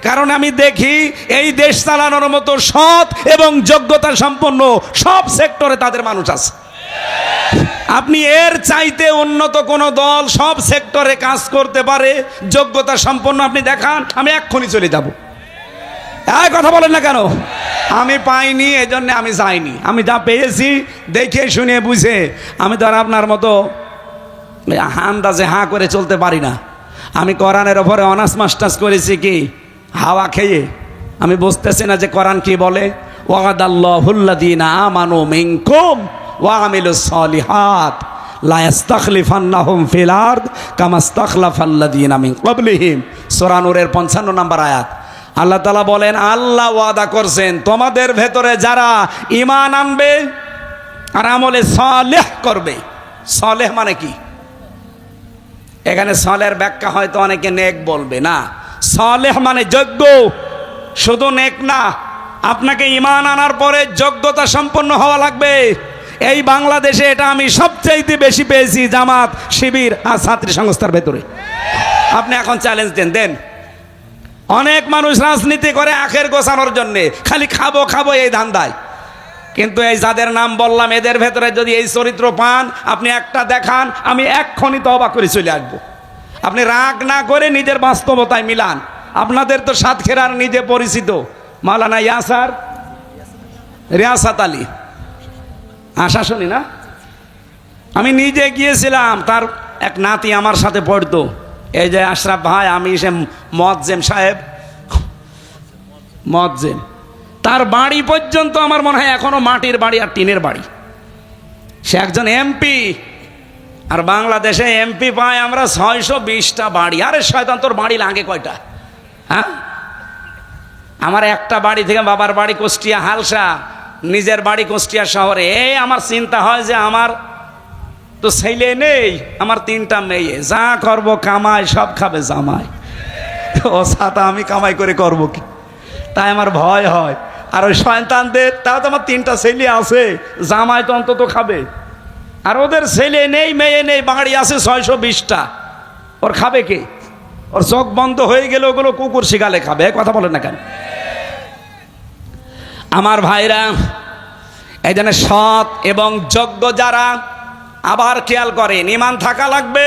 কারণ আমি দেখি এই দেশ চালানোর মতো সৎ এবং যোগ্যতা সম্পন্ন সব সেক্টরে তাদের মানুষ আছে। আপনি এর চাইতে উন্নত কোন দল সব সেক্টরে কাজ করতে পারে, যোগ্যতা সম্পন্ন, আপনি দেখান, আমি এক্ষুনি চলে যাব। এই কথা বলেন না কেন? আমি পাইনি, এজন্য আমি যাইনি। আমি যা পেয়েছি দেখে শুনে বুঝে, আমি তো আর আপনার মতো আন্দাজে হাঁ করে চলতে পারি না। আমি কোরআনের ওপরে অনার্স মাস্টার্স করেছি কি হাওয়া খেয়ে। আমি বুঝতেছি না যে কোরআন কি বলে। ওয়াদাল্লাহুল্লাযীনা আমানু মিনকুম ওয়া আমিলুস সালিহাত লা ইস্তাখলিফান্নাহুম ফিল আরদ কামা ইস্তাখলাফাল্লাযীনা মিন ক্বাবলিহিম, সূরা নূরের 55 নম্বর আয়াত। আল্লাহ তাআলা বলেন, আল্লাহ ওয়াদা করছেন তোমাদের ভেতরে যারা ঈমান আনবে আর আমলে সালেহ করবে। সালেহ মানে কি? এখানে সালের ব্যাখ্যা হয়তো অনেকে নেক বলবে, না, সালেহ মানে যোগ্য। শুধু নেক না, আপনাকে ঈমান আনার পরে যোগ্যতা সম্পন্ন হওয়া লাগবে। এই বাংলাদেশে এটা আমি সবচাইতে বেশি পেয়েছি জামাত, শিবির আর ছাত্রী সংস্থার ভেতরে। আপনি এখন চ্যালেঞ্জ দেন। অনেক মানুষ রাজনীতি করে আখের গোছানোর জন্যে, খালি খাবো খাবো এই ধান্দায়। কিন্তু এই যাদের নাম বললাম, এদের ভেতরে যদি এই চরিত্র পান, আপনি একটা দেখান, আমি এক্ষুনি তওবা করে চলে আসবো। আপনি রাগ না করে নিজের বাস্তবতায় মিলান। আপনাদের তো সাতক্ষীরার নিজে পরিচিত মাওলানা ইয়াসার রিয়াসাত আলী, আশা শুনি না, আমি নিজে গিয়েছিলাম। তার এক নাতি আমার সাথে পড়তো, এই যে আশরাফ ভাই, আমি সে মুয়াজ্জিম সাহেব, মুয়াজ্জিম, তার বাড়ি পর্যন্ত আমার মনে হয় এখনো মাটির বাড়ি আর টিনের বাড়ি। সে একজন এমপি, আর বাংলাদেশে এমপি পায় আমরা 620টা বাড়ি। আরে শয়তান, তোর বাড়ি লাগে কয়টা? হ্যাঁ, আমার একটা বাড়ি থেকে বাবার বাড়ি কুষ্টিয়া হালসা, নিজের বাড়ি কুষ্টিয়া শহরে। এই আমার চিন্তা হয় যে আমার তো ছেলে নেই, আমার 3টা মেয়ে, যা করব কামাই সব খাবে জামাই। ও সাথে আমি কামাই করে করব কি? তাই আমার ভয় হয়। আর ওই শয়তানদের, তাও তো আমার 3টা ছেলে আছে, জামাই তো অন্তত খাবে। আর ওদের ছেলে নেই, মেয়ে নেই, বাড়ি আছে 620টা, ওর খাবে কে? ওর চোখ বন্ধ হয়ে গেলে ওগুলো কুকুর শিগালে খাবে। কথা বলেন না কেন? আমার ভাইরা, এই জন্য সৎ এবং যোগ্য যারা, আবার খেয়াল করেন, ঈমান থাকা লাগবে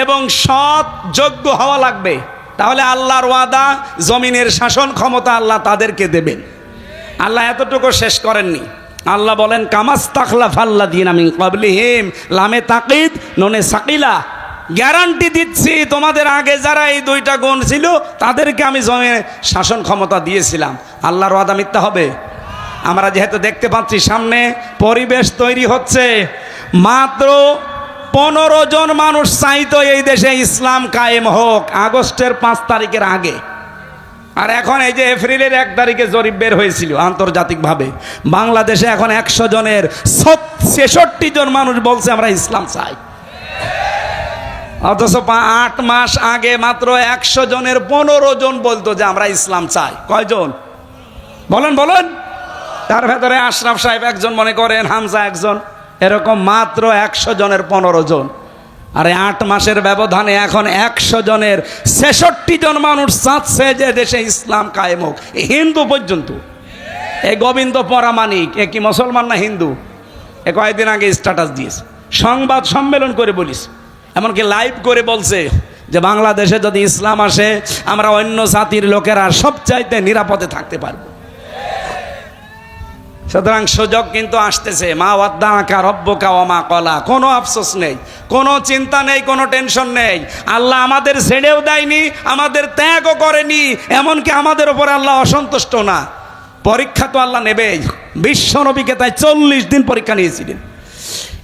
এবং সৎ যোগ্য হওয়া লাগবে। তাহলে আল্লাহর ওয়াদা, জমিনের শাসন ক্ষমতা আল্লাহ তাদেরকে দেবেন। আল্লাহ এতটুকু শেষ করেননি। আল্লাহ বলেন, কামাস্তাখলাফাল্লাযীনা মিন ক্বাবলিহিম, লামে তাকিদ নুনে সাকিলা, গ্যারান্টি দিচ্ছি তোমাদের আগে যারা এই 2টা গুণ ছিল তাদেরকে আমি জমিনে শাসন ক্ষমতা দিয়েছিলাম। আল্লাহর ওয়াদা মিথ্যা হবে? আমরা যেহেতু দেখতে পাচ্ছি সামনে পরিবেশ তৈরি হচ্ছে, মাত্র 15 জন মানুষ চাইতো এই দেশে ইসলাম কায়েম হোক আগস্টের 5 তারিখের আগে। আর এখন এই যে এপ্রিলের 1 তারিখে জরিপ বের হয়েছিল আন্তর্জাতিকভাবে, বাংলাদেশে এখন 100 জনের 66 জন মানুষ বলছে আমরা ইসলাম চাই। অথচ 8 মাস আগে মাত্র 100 জনের 15 জন বলতো যে আমরা ইসলাম চাই। কয়জন বলেন? তার ভেতরে আশরাফ সাহেব একজন, মনে করেন হামজা একজন, এরকম মাত্র 100 জনের 15 জন। আরে 8 মাসের ব্যবধানে এখন 100 জনের 66 জন মানুষ চাচ্ছে যে দেশে ইসলাম কায়েম হোক, হিন্দু পর্যন্ত। এই গোবিন্দ পরামানিক এ কি মুসলমান না হিন্দু? এ কয়েকদিন আগে স্ট্যাটাস দিয়েছে, সংবাদ সম্মেলন করে বলিস, এমনকি লাইভ করে বলছে যে বাংলাদেশে যদি ইসলাম আসে আমরা অন্য জাতির লোকেরা সবচাইতে নিরাপদে থাকতে পারবো। সুতরাং সুযোগ কিন্তু আসতেছে। মা ওয়াদ্দাআকা রব্বুকা ওয়া মা ক্বালা, কোনো আফসোস নেই, কোনো চিন্তা নেই, কোনো টেনশন নেই। আল্লাহ আমাদের ছেড়েও দেয়নি, আমাদের ত্যাগও করেনি, এমনকি আমাদের ওপর আল্লাহ অসন্তুষ্ট না। পরীক্ষা তো আল্লাহ নেবেই। বিশ্ব নবীকে তাই 40 দিন পরীক্ষা নিয়েছিলেন।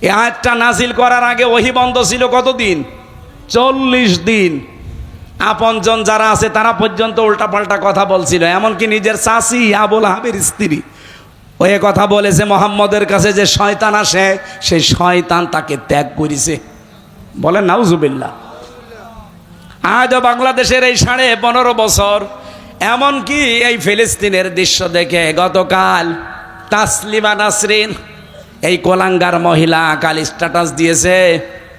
এই আয়াতটা নাজিল করার আগে ওহী বন্ধ ছিল কতদিন? 40 দিন। আপনজন যারা আছে তারা পর্যন্ত উল্টাপাল্টা কথা বলছিল, এমনকি নিজের চাচি আবু লাহাবের স্ত্রী ওই কথা বলেছে মোহাম্মদের কাছে যে শয়তান আসে, সেই শয়তান তাকে ত্যাগ করেছে। বলেন নাউজুবিল্লাহ। আজও বাংলাদেশের এই 15.5 বছর, এমনকি এই ফিলিস্তিনের দৃশ্য দেখে গতকাল তাসলিমা নাসরিন এই কোলাঙ্গার মহিলা কাল স্ট্যাটাস দিয়েছে,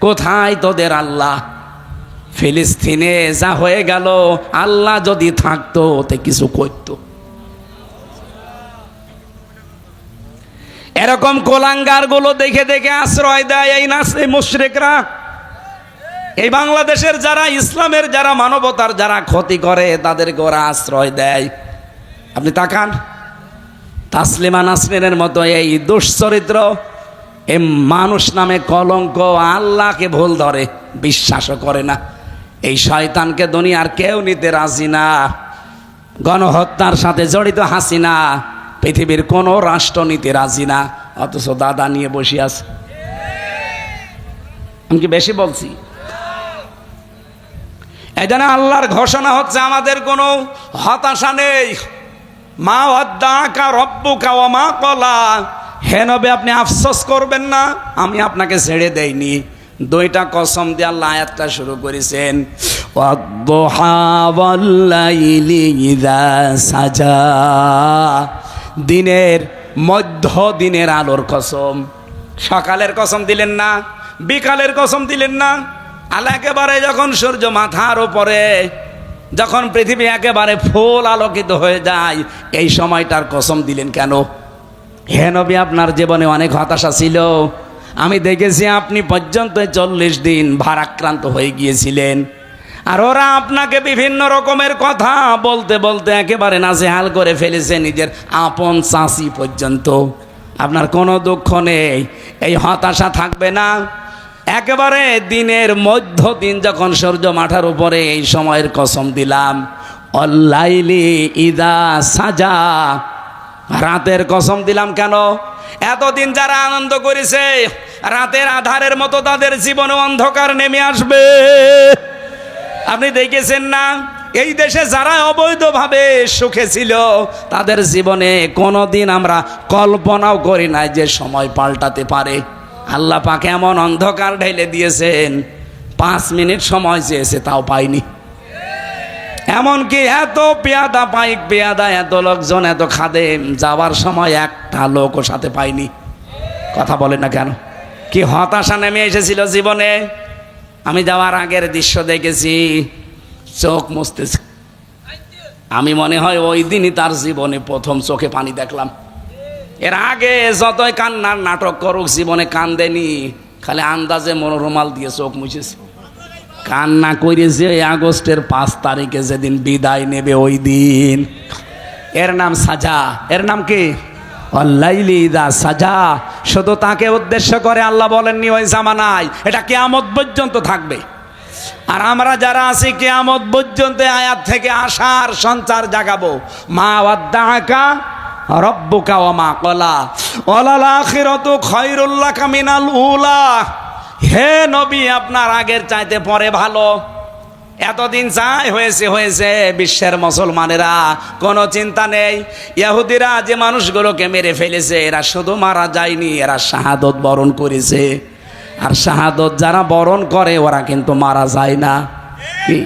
কোথায় তোদের আল্লাহ? ফিলিস্তিনে যা হয়ে গেল, আল্লাহ যদি থাকতো তে কিছু করতো। এরকম কোলাঙ্গার গুলো দেখে দেখে আশ্রয় দেয় এই নাসরি মুশরিকরা। এই বাংলাদেশের যারা ইসলামের, যারা মানবতার যারা ক্ষতি করে, তাদেরকে ওরা আশ্রয় দেয়। আপনি তাকান, তাসলিমা নাসরিনের মতো এই দুশ্চরিত্র, এই মানুষ নামে কলঙ্ক, আল্লাহকে ভুল ধরে, বিশ্বাসও করে না। এই শয়তানকে দুনিয়ার কেউ নিতে রাজি না। গণহত্যার সাথে জড়িত হাসিনা পৃথিবীর কোনো রাষ্ট্র নিতে রাজি না, অথচ দাদা নিয়ে বসে আছে। আমি কি বেশি বলছি? এই জন্য আল্লাহর ঘোষণা হচ্ছে, আমাদের কোনো হতাশা নেই। মা ওয়াদ্দাআকা রব্বুকা ওয়া মা ক্বালা, হে নবী আপনি আফসোস করবেন না, আমি আপনাকে ছেড়ে দেইনি। 2টা কসম দিয়ে আল্লাহ আয়াতটা শুরু করেছেন, ওয়াদ-দুহা ওয়াল-লাইলি ইযা সাজা, দিনের মধ্য দিনের আলোর কসম। সকালের কসম দিলেন না, বিকালের কসম দিলেন না। আল্লাহ একেবারে যখন সূর্য মাথার উপরে, যখন পৃথিবী একেবারে ফুল আলোকিত হয়ে যায়, এই সময়টার কসম দিলেন কেন? হে নবী আপনার জীবনে অনেক হতাশা ছিল, আমি দেখেছি আপনি পর্যন্ত 40 দিন ভারাক্রান্ত হয়ে গিয়েছিলেন। আর ওরা আপনাকে বিভিন্ন রকমের কথা বলতে বলতে একেবারে নাজেহাল করে ফেলেছে, নিজের আপন চাচি পর্যন্ত। আপনার কোনো দুঃখ নেই, এই হতাশা থাকবে না। একেবারে দিনের মধ্য দিন যখন সূর্য মাথার উপরে, এই সময়ের কসম দিলাম। অল্লাইলি ইদা সাজা, রাতের কসম দিলাম কেন? এতদিন যারা আনন্দ করেছে, রাতের আধারের মতো তাদের জীবনে অন্ধকার নেমে আসবে। আপনি দেখেছেন না, এই দেশে যারা অবৈধভাবে সুখে ছিল, তাদের জীবনে কোনোদিন আমরা কল্পনাও করি নাই যে সময় পাল্টাতে পারে। আল্লাহ পাক এমন অন্ধকার ঢেলে দিয়েছেন, 5 মিনিট সময় চেয়েছে তাও পাইনি। এমনকি এত পেয়াদা, পাইক পেয়াদা, এত লোকজন, এত খাদেম, যাওয়ার সময় একটা লোকও সাথে পাইনি। কথা বলেন না কেন? কি হতাশা নেমে এসেছিল জীবনে। আমি যাওয়ার আগের দৃশ্য দেখেছি, চোখ মুছতেছি। আমি মনে হয় ওই দিনই তার জীবনে প্রথম চোখে পানি দেখলাম। এর আগে যতই কান্নার নাটক করুক, জীবনে কান্দেনি, খালি আন্দাজে মনোরুমাল দিয়ে চোখ মুছেছে। কান্না করেছে আগস্টের 5 তারিখে, যেদিন বিদায় নেবে ওই দিন। এর নাম সাজা। এর নাম কি? অল্লাইলি ইযা সাজা। শুধু তাকে উদ্দেশ্য করে আল্লাহ বলেননি ওই জামানায়, এটা কিয়ামত পর্যন্ত থাকবে। আর আমরা যারা আছি কিয়ামত পর্যন্ত আয়াত থেকে আশার সঞ্চার জাগাবো। মা ওয়াদ্দাআকা রব্বুকা ওয়া মা ক্বালা ওয়ালাল আখিরাতু খায়রুল লাকা মিনাল উলা। হে নবী আপনার আগের চাইতে পরে ভালো। এতদিন যাই হয়েছে হয়েছে, বিশ্বের মুসলমানেরা কোনো চিন্তা নেই। ইহুদিরা যে মানুষগুলোকে মেরে ফেলেছে, এরা শুধু মারা যায়নি, এরা শাহাদত বরণ করেছে। আর শাহাদত যারা বরণ করে ওরা কিন্তু মারা যায় না। কি?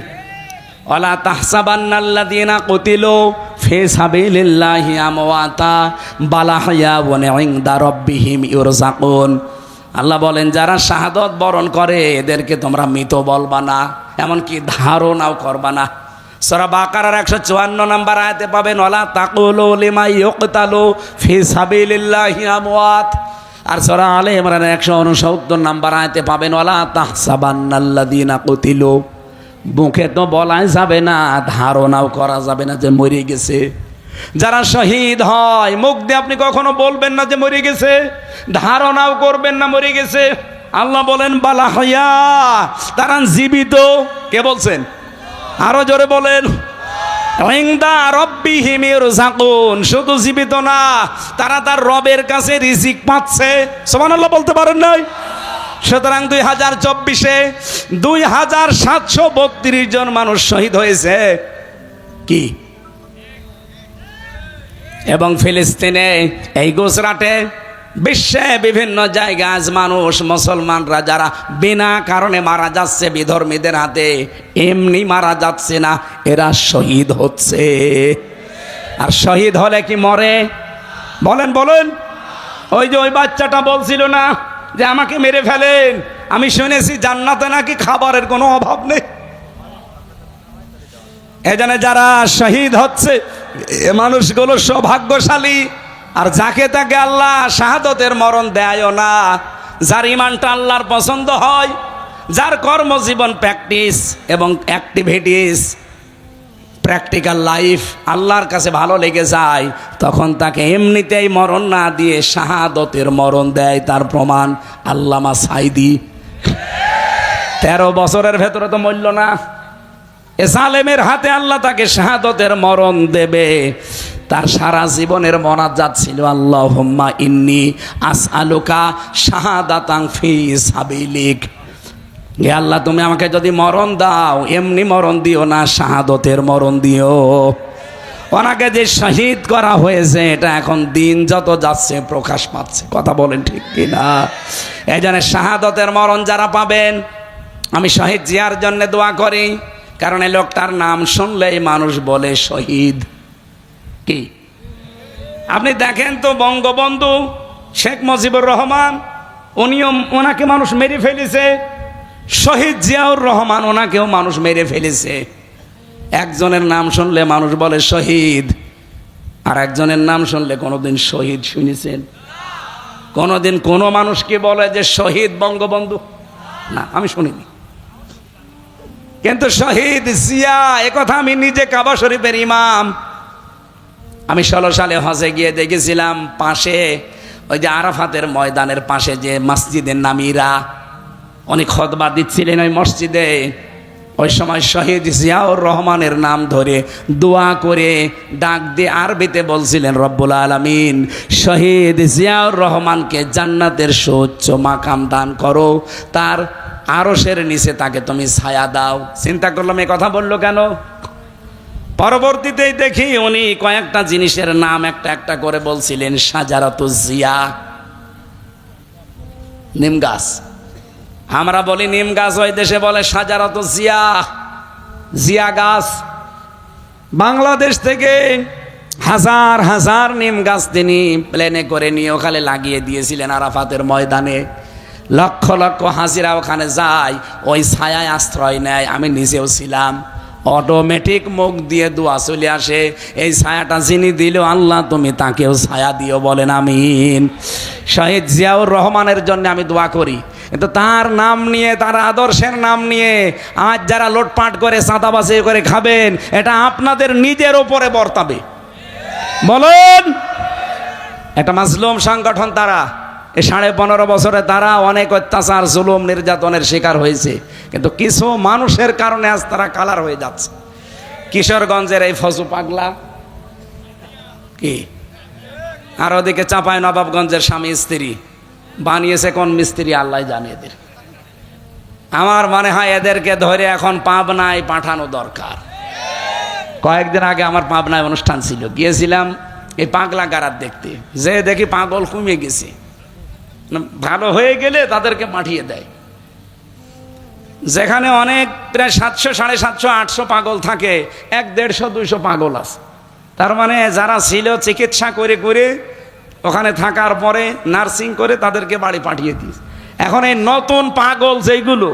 ওয়ালা তাহসাবান্নাল্লাযীনা কুতিলু ফি সাবিলিল্লাহি আমওয়াতা বাল আহইয়াউন ইনদা রাব্বিহিম ইরযাকুন। আল্লাহ বলেন যারা শাহাদত বরণ করে এদেরকে তোমরা মৃত বলবা না, এমনকি ধারণাও করবা না। সূরা বাকারার 154 নম্বর আয়াতে পাবেন ওয়ালা তাকুলু লিমা ইউকতালু ফি সাবিলিল্লাহি আমওয়াত। আর সূরা আলে ইমরানের 169 নম্বর আয়াতে পাবেন ওয়ালা তাহসাবান্নাল্লাযীনা কুতিলু। মুখে তো বলাই যাবে না, ধারণাও করা যাবে না যে মরে গেছে। যারা শহীদ হয় মুখ দিয়ে আপনি কখনো বলবেন না যে মরে গেছে, ধারণাও করবেন না মরে গেছে। আল্লাহ বলেন বালা হায়া, তারা জীবিত। কে বলছেন? আরো জোরে বলেন। ইনদা রাব্বিহিম ইরযাকুন, শুধু জীবিত না, তারা তার রবের কাছে রিজিক পাচ্ছে। সুবহানাল্লাহ বলতে পারেন নাই? সুতরাং 2024-এ 2732 জন মানুষ শহীদ হয়েছে। কি? এবং ফিলিস্তিনে, এই গুজরাটে, বিশ্বে বিভিন্ন জায়গায় আজ মানুষ, মুসলমানরা যারা বিনা কারণে মারা যাচ্ছে বিধর্মীদের হাতে, এমনি মারা যাচ্ছে না, এরা শহীদ হচ্ছে। আর শহীদ হলে কি মরে? বলেন বলেন। ওই যে ওই বাচ্চাটা বলছিল না যে আমাকে মেরে ফেলেন, আমি শুনেছি জান্নাতে নাকি খাবারের কোনো অভাব নেই। এজন্য যারা শহীদ হচ্ছে এ মানুষগুলো সৌভাগ্যশালী। আর যাকে তাকে আল্লাহ শাহাদতের মরণ দেয়ও না। যার ইমানটা আল্লাহর পছন্দ হয়, যার কর্মজীবন প্র্যাকটিস এবং অ্যাক্টিভিটিস, প্র্যাকটিক্যাল লাইফ আল্লাহর কাছে ভালো লেগে যায়, তখন তাকে এমনিতেই মরণ না দিয়ে শাহাদতের মরণ দেয়। তার প্রমাণ আল্লামা সাইদি 13 বছরের ভেতরে তো মরল না। এ জালেমের হাতে আল্লাহ তাকে শাহাদতের মরণ দেবে। তার সারা জীবনের মোনাজাত ছিল আল্লাহুম্মা ইন্নী আসআলুকা শাহাদাতান ফি সাবিলিক। হে আল্লাহ, তুমি আমাকে যদি মরণ দাও, এমনি মরণ দিও না, শাহাদতের মরণ দিও। ওনাকে যে শহীদ করা হয়েছে এটা এখন দিন যত যাচ্ছে প্রকাশ পাচ্ছে। কথা বলেন ঠিক কিনা? এই জন্য শাহাদতের মরণ যারা পাবেন, আমি শহীদ জিয়ার জন্য দোয়া করি। কারণ এই লোকটার নাম শুনলেই মানুষ বলে শহীদ। কি আপনি দেখেন তো, বঙ্গবন্ধু শেখ মুজিবুর রহমান, ওনাকে মানুষ মেরে ফেলেছে। শহীদ জিয়াউর রহমান, ওনাকেও মানুষ মেরে ফেলেছে। একজনের নাম শুনলে মানুষ বলে শহীদ, আর একজনের নাম শুনলে কোনোদিন শহীদ শুনেছেন? কোনোদিন কোনো মানুষকে বলে যে শহীদ বঙ্গবন্ধু? না, আমি শুনিনি। কিন্তু শহীদ জিয়া, একথা আমি নিজে কাবা শরীফের ইমাম। আমি 16 সালে হজে গিয়ে দেখেছিলাম, পাশে ওই যে আরাফাতের ময়দানের পাশে যে মসজিদের নামিরা অনেক খুতবা দিচ্ছিলেন ওই মসজিদে। ওই সময় শহীদ জিয়াউর রহমানের নাম ধরে দোয়া করে ডাক দিয়ে আরবিতে বলছিলেন, রব্বুল আলামিন শহীদ জিয়াউর রহমানকে জান্নাতের সুউচ্চ মাকাম দান করো, তার আরশের নিচে তাকে তুমি ছায়া দাও। চিন্তা করলাম এই কথা বললো কেন? পরবর্তীতেই দেখি উনি কয়েকটা জিনিসের নাম একটা একটা করে বলছিলেন। শাজারাতুজ জিয়া, নিম গাছ। আমরা বলি নিম গাছ, ওই দেশে বলে শাজারাতুজ জিয়া, জিয়া গাছ। বাংলাদেশ থেকে হাজার হাজার নিম গাছ তিনি প্লেনে করে নিয়ে ওখানে লাগিয়ে দিয়েছিলেন আরাফাতের ময়দানে। লক্ষ লক্ষ হাজিরা ওখানে যায়, ওই ছায়ায় আশ্রয় নেয়। আমি নিজেও ছিলাম। অটোমেটিক মুখ দিয়ে দোয়া চলে আসে, এই ছায়াটা যিনি দিল আল্লাহ তুমি তাকেও ছায়া দিও, বলেন আমিন। শহীদ জিয়াউর রহমানের জন্য আমি দোয়া করি। কিন্তু তার নাম নিয়ে, তার আদর্শের নাম নিয়ে আজ যারা লোটপাট করে চাঁদাবাজি করে খাবেন, এটা আপনাদের নিজের ওপরে বর্তাবে। বলুন, একটা মাজলুম সংগঠন তারা। এই 15.5 বছরে তারা অনেক অত্যাচার, জুলুম, নির্যাতনের শিকার হয়েছে। কিন্তু কিছু মানুষের কারণে আজ তারা কালার হয়ে যাচ্ছে। কিশোরগঞ্জের এই ফজু পাগলা কি, আর ওদিকে চাঁপাই নবাবগঞ্জের স্বামী স্ত্রী বানিয়েছে কোন মিস্ত্রি আল্লাহ জানে এদের। আমার মনে হয় এদেরকে ধরে এখন পাবনায় পাঠানো দরকার। কয়েকদিন আগে আমার পাবনায় অনুষ্ঠান ছিল, গিয়েছিলাম এই পাগলা গারাত দেখতে। যে দেখি পাগল কমে গেছে, ভালো হয়ে গেলে তাদেরকে পাঠিয়ে দেয়। যেখানে অনেক প্রায় 700, 750, 800 পাগল থাকে, 150, 200 পাগল আছে। তার মানে যারা ছিল চিকিৎসা করে করে ওখানে থাকার পরে নার্সিং করে তাদেরকে বাড়ি পাঠিয়ে দিয়েছে। এখন এই নতুন পাগল যেগুলো,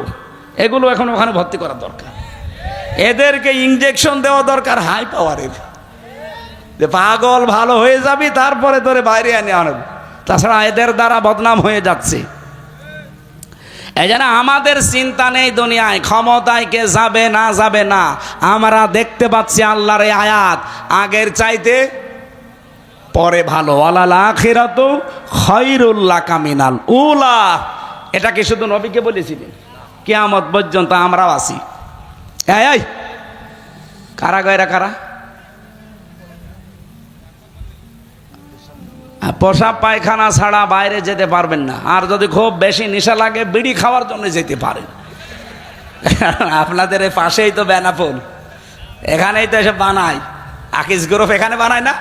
এগুলো এখন ওখানে ভর্তি করা দরকার। এদেরকে ইনজেকশন দেওয়া দরকার হাই পাওয়ারের, যে পাগল ভালো হয়ে যাবি তারপরে তোরে বাইরে এনে আনব, তাছাড়া এদের দ্বারা বদনাম হয়ে যাচ্ছে। এই জন্য আমাদের চিন্তা নেই দুনিয়ায় ক্ষমতায় কে যাবে না যাবে না, আমরা দেখতে পাচ্ছি আল্লাহর এই আয়াত আগের চাইতে পরে ভালো। ওয়ালাল আখিরাতু খায়রুল লাকা মিনাল উলা। এটা কি শুধু নবীকে বলেছিলেন? কিয়ামত পর্যন্ত আমরাও আছি। এই কারা গয়রা কারা? পোশাক পায়খানা ছাড়া বাইরে যেতে পারবেন না, আর যদি খুব বেশি নেশা লাগে বিড়ি খাওয়ার জন্য যেতে পারেন। আপনাদের পাশেই তো বেনাপোল, এখানেই তো এসব বানায়। আকিস গ্রুপ এখানে বানায় না?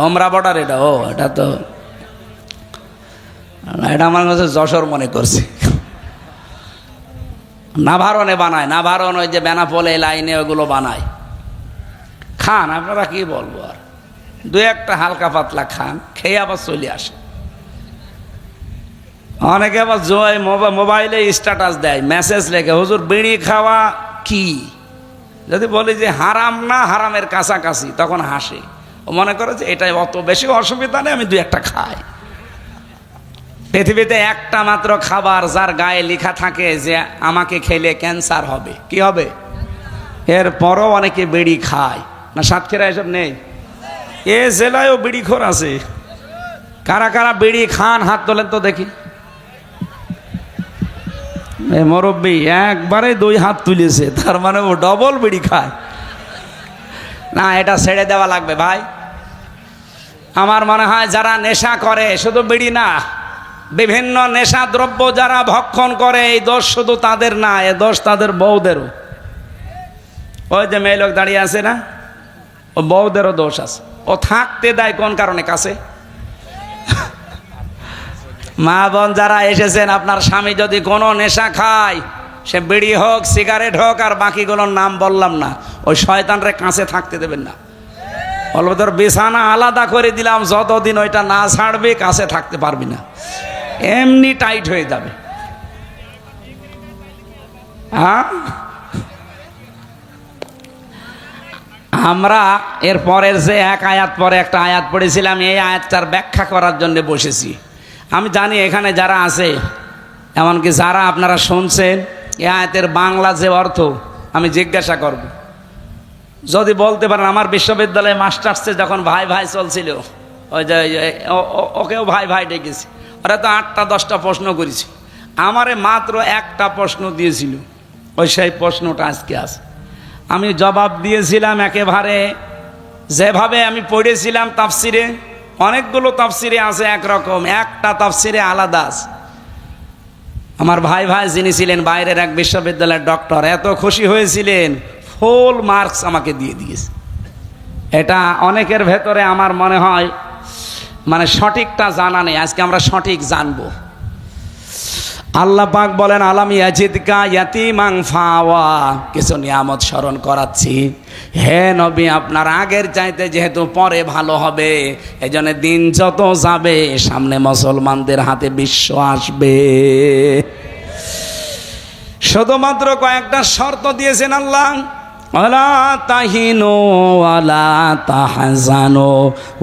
ওমরা বর্ডার এটা, ও এটা তো এটা আমার কাছে যশোর মনে করছে। নাভারণে বানায়, নাভারণ ওই যে বেনাপোলে লাইনে ওগুলো বানায়। খান, আপনারা কি বলবো, আর দু একটা হালকা পাতলা খান, খেয়ে আবার চলে আসে। অনেকে আবার জয় মোবাইলে স্ট্যাটাস দেয়, মেসেজ লেখে, হুজুর বিড়ি খাওয়া কি? যদি বলি যে হারাম না হারামের কাছাকাছি, তখন হাসে। ও মনে করে যে এটাই অত বেশি অসুবিধা নেই, আমি দু একটা খাই। পৃথিবীতে একটা মাত্র খাবার যার গায়ে লেখা থাকে যে আমাকে খেলে ক্যান্সার হবে, কি হবে? এরপরও অনেকে বিড়ি খায় না। সাতক্ষীরা এসব নেই? এ জেলায়ও বিড়িখোর আছে। কারা কারা বিড়ি খান হাত তোলেন তো দেখি। মুরব্বী একবারে 2 হাত তুলেছে, তার মানে ও ডবল বিড়ি খায়। না, এটা ছেড়ে দেওয়া লাগবে ভাই। আমার মনে হয় যারা নেশা করে, শুধু বিড়ি না, বিভিন্ন নেশা দ্রব্য যারা ভক্ষণ করে, এই দোষ শুধু তাদের না, এ দোষ তাদের বউদেরও। ওই যে মেয়ে লোক দাঁড়িয়ে আছে না, ও বউদেরও দোষ আছে। ও থাকতে দেয় কোন কারণে কাছে? মা বোন যারা এসেছেন, আপনার স্বামী যদি কোনো নেশা খায়, সে বিড়ি হোক সিগারেট হোক, আর বাকিগুলোর নাম বললাম না, ওই শয়তানরে কাছে থাকতে দেবেন না। বলবো তোর বিছানা আলাদা করে দিলাম, যতদিন ওইটা না ছাড়বে কাছে থাকতে পারবি না, এমনি টাইট হয়ে যাবে। হ্যাঁ, আমরা এর পরের যে এক আয়াত পরে একটা আয়াত পড়েছিলাম, এই আয়াতটার ব্যাখ্যা করার জন্য বসেছি। আমি জানি এখানে যারা আছে, এমনকি যারা আপনারা শুনছেন, এই আয়াতের বাংলা যে অর্থ আমি জিজ্ঞাসা করব, যদি বলতে পারেন। আমার বিশ্ববিদ্যালয়ে মাস্টার্সে যখন ভাই ভাই চলছিল, ওই যে ওকেও ভাই ভাই ডেকেছি, ওরা তো 8টা 10টা প্রশ্ন করেছি, আমারে মাত্র একটা প্রশ্ন দিয়েছিল, ওই সেই প্রশ্নটা আজকে আছে। আমি জবাব দিয়েছিলাম একেবারে যেভাবে আমি পড়েছিলাম তাফসিরে। অনেকগুলো তাফসিরে আছে একরকম, একটা তাফসিরে আলাদা আছে। আমার ভাই ভাই যিনি ছিলেন বাইরের এক বিশ্ববিদ্যালয়ের ডক্টর, এত খুশি হয়েছিলেন, ফুল মার্কস আমাকে দিয়ে দিয়েছে। এটা অনেকের ভেতরে আমার মনে হয় মানে সঠিকটা জানা নেই, আজকে আমরা সঠিক জানবো। আল্লাহ পাক বলেন, আলাম ইয়াজিদকা ইয়াতীমান ফাওয়া, কিছু নিয়ামত স্মরণ করাচ্ছি। হে নবী, আপনার আগের চাইতে যেহেতু পরে ভালো হবে, এজন্য দিন যত যাবে সামনে মুসলমানদের হাতে বিশ্ব আসবে। শুধুমাত্র কয়েকটা শর্ত দিয়েছেন আল্লাহ। ওয়ালা তাহিনু ওয়ালা তাহজানু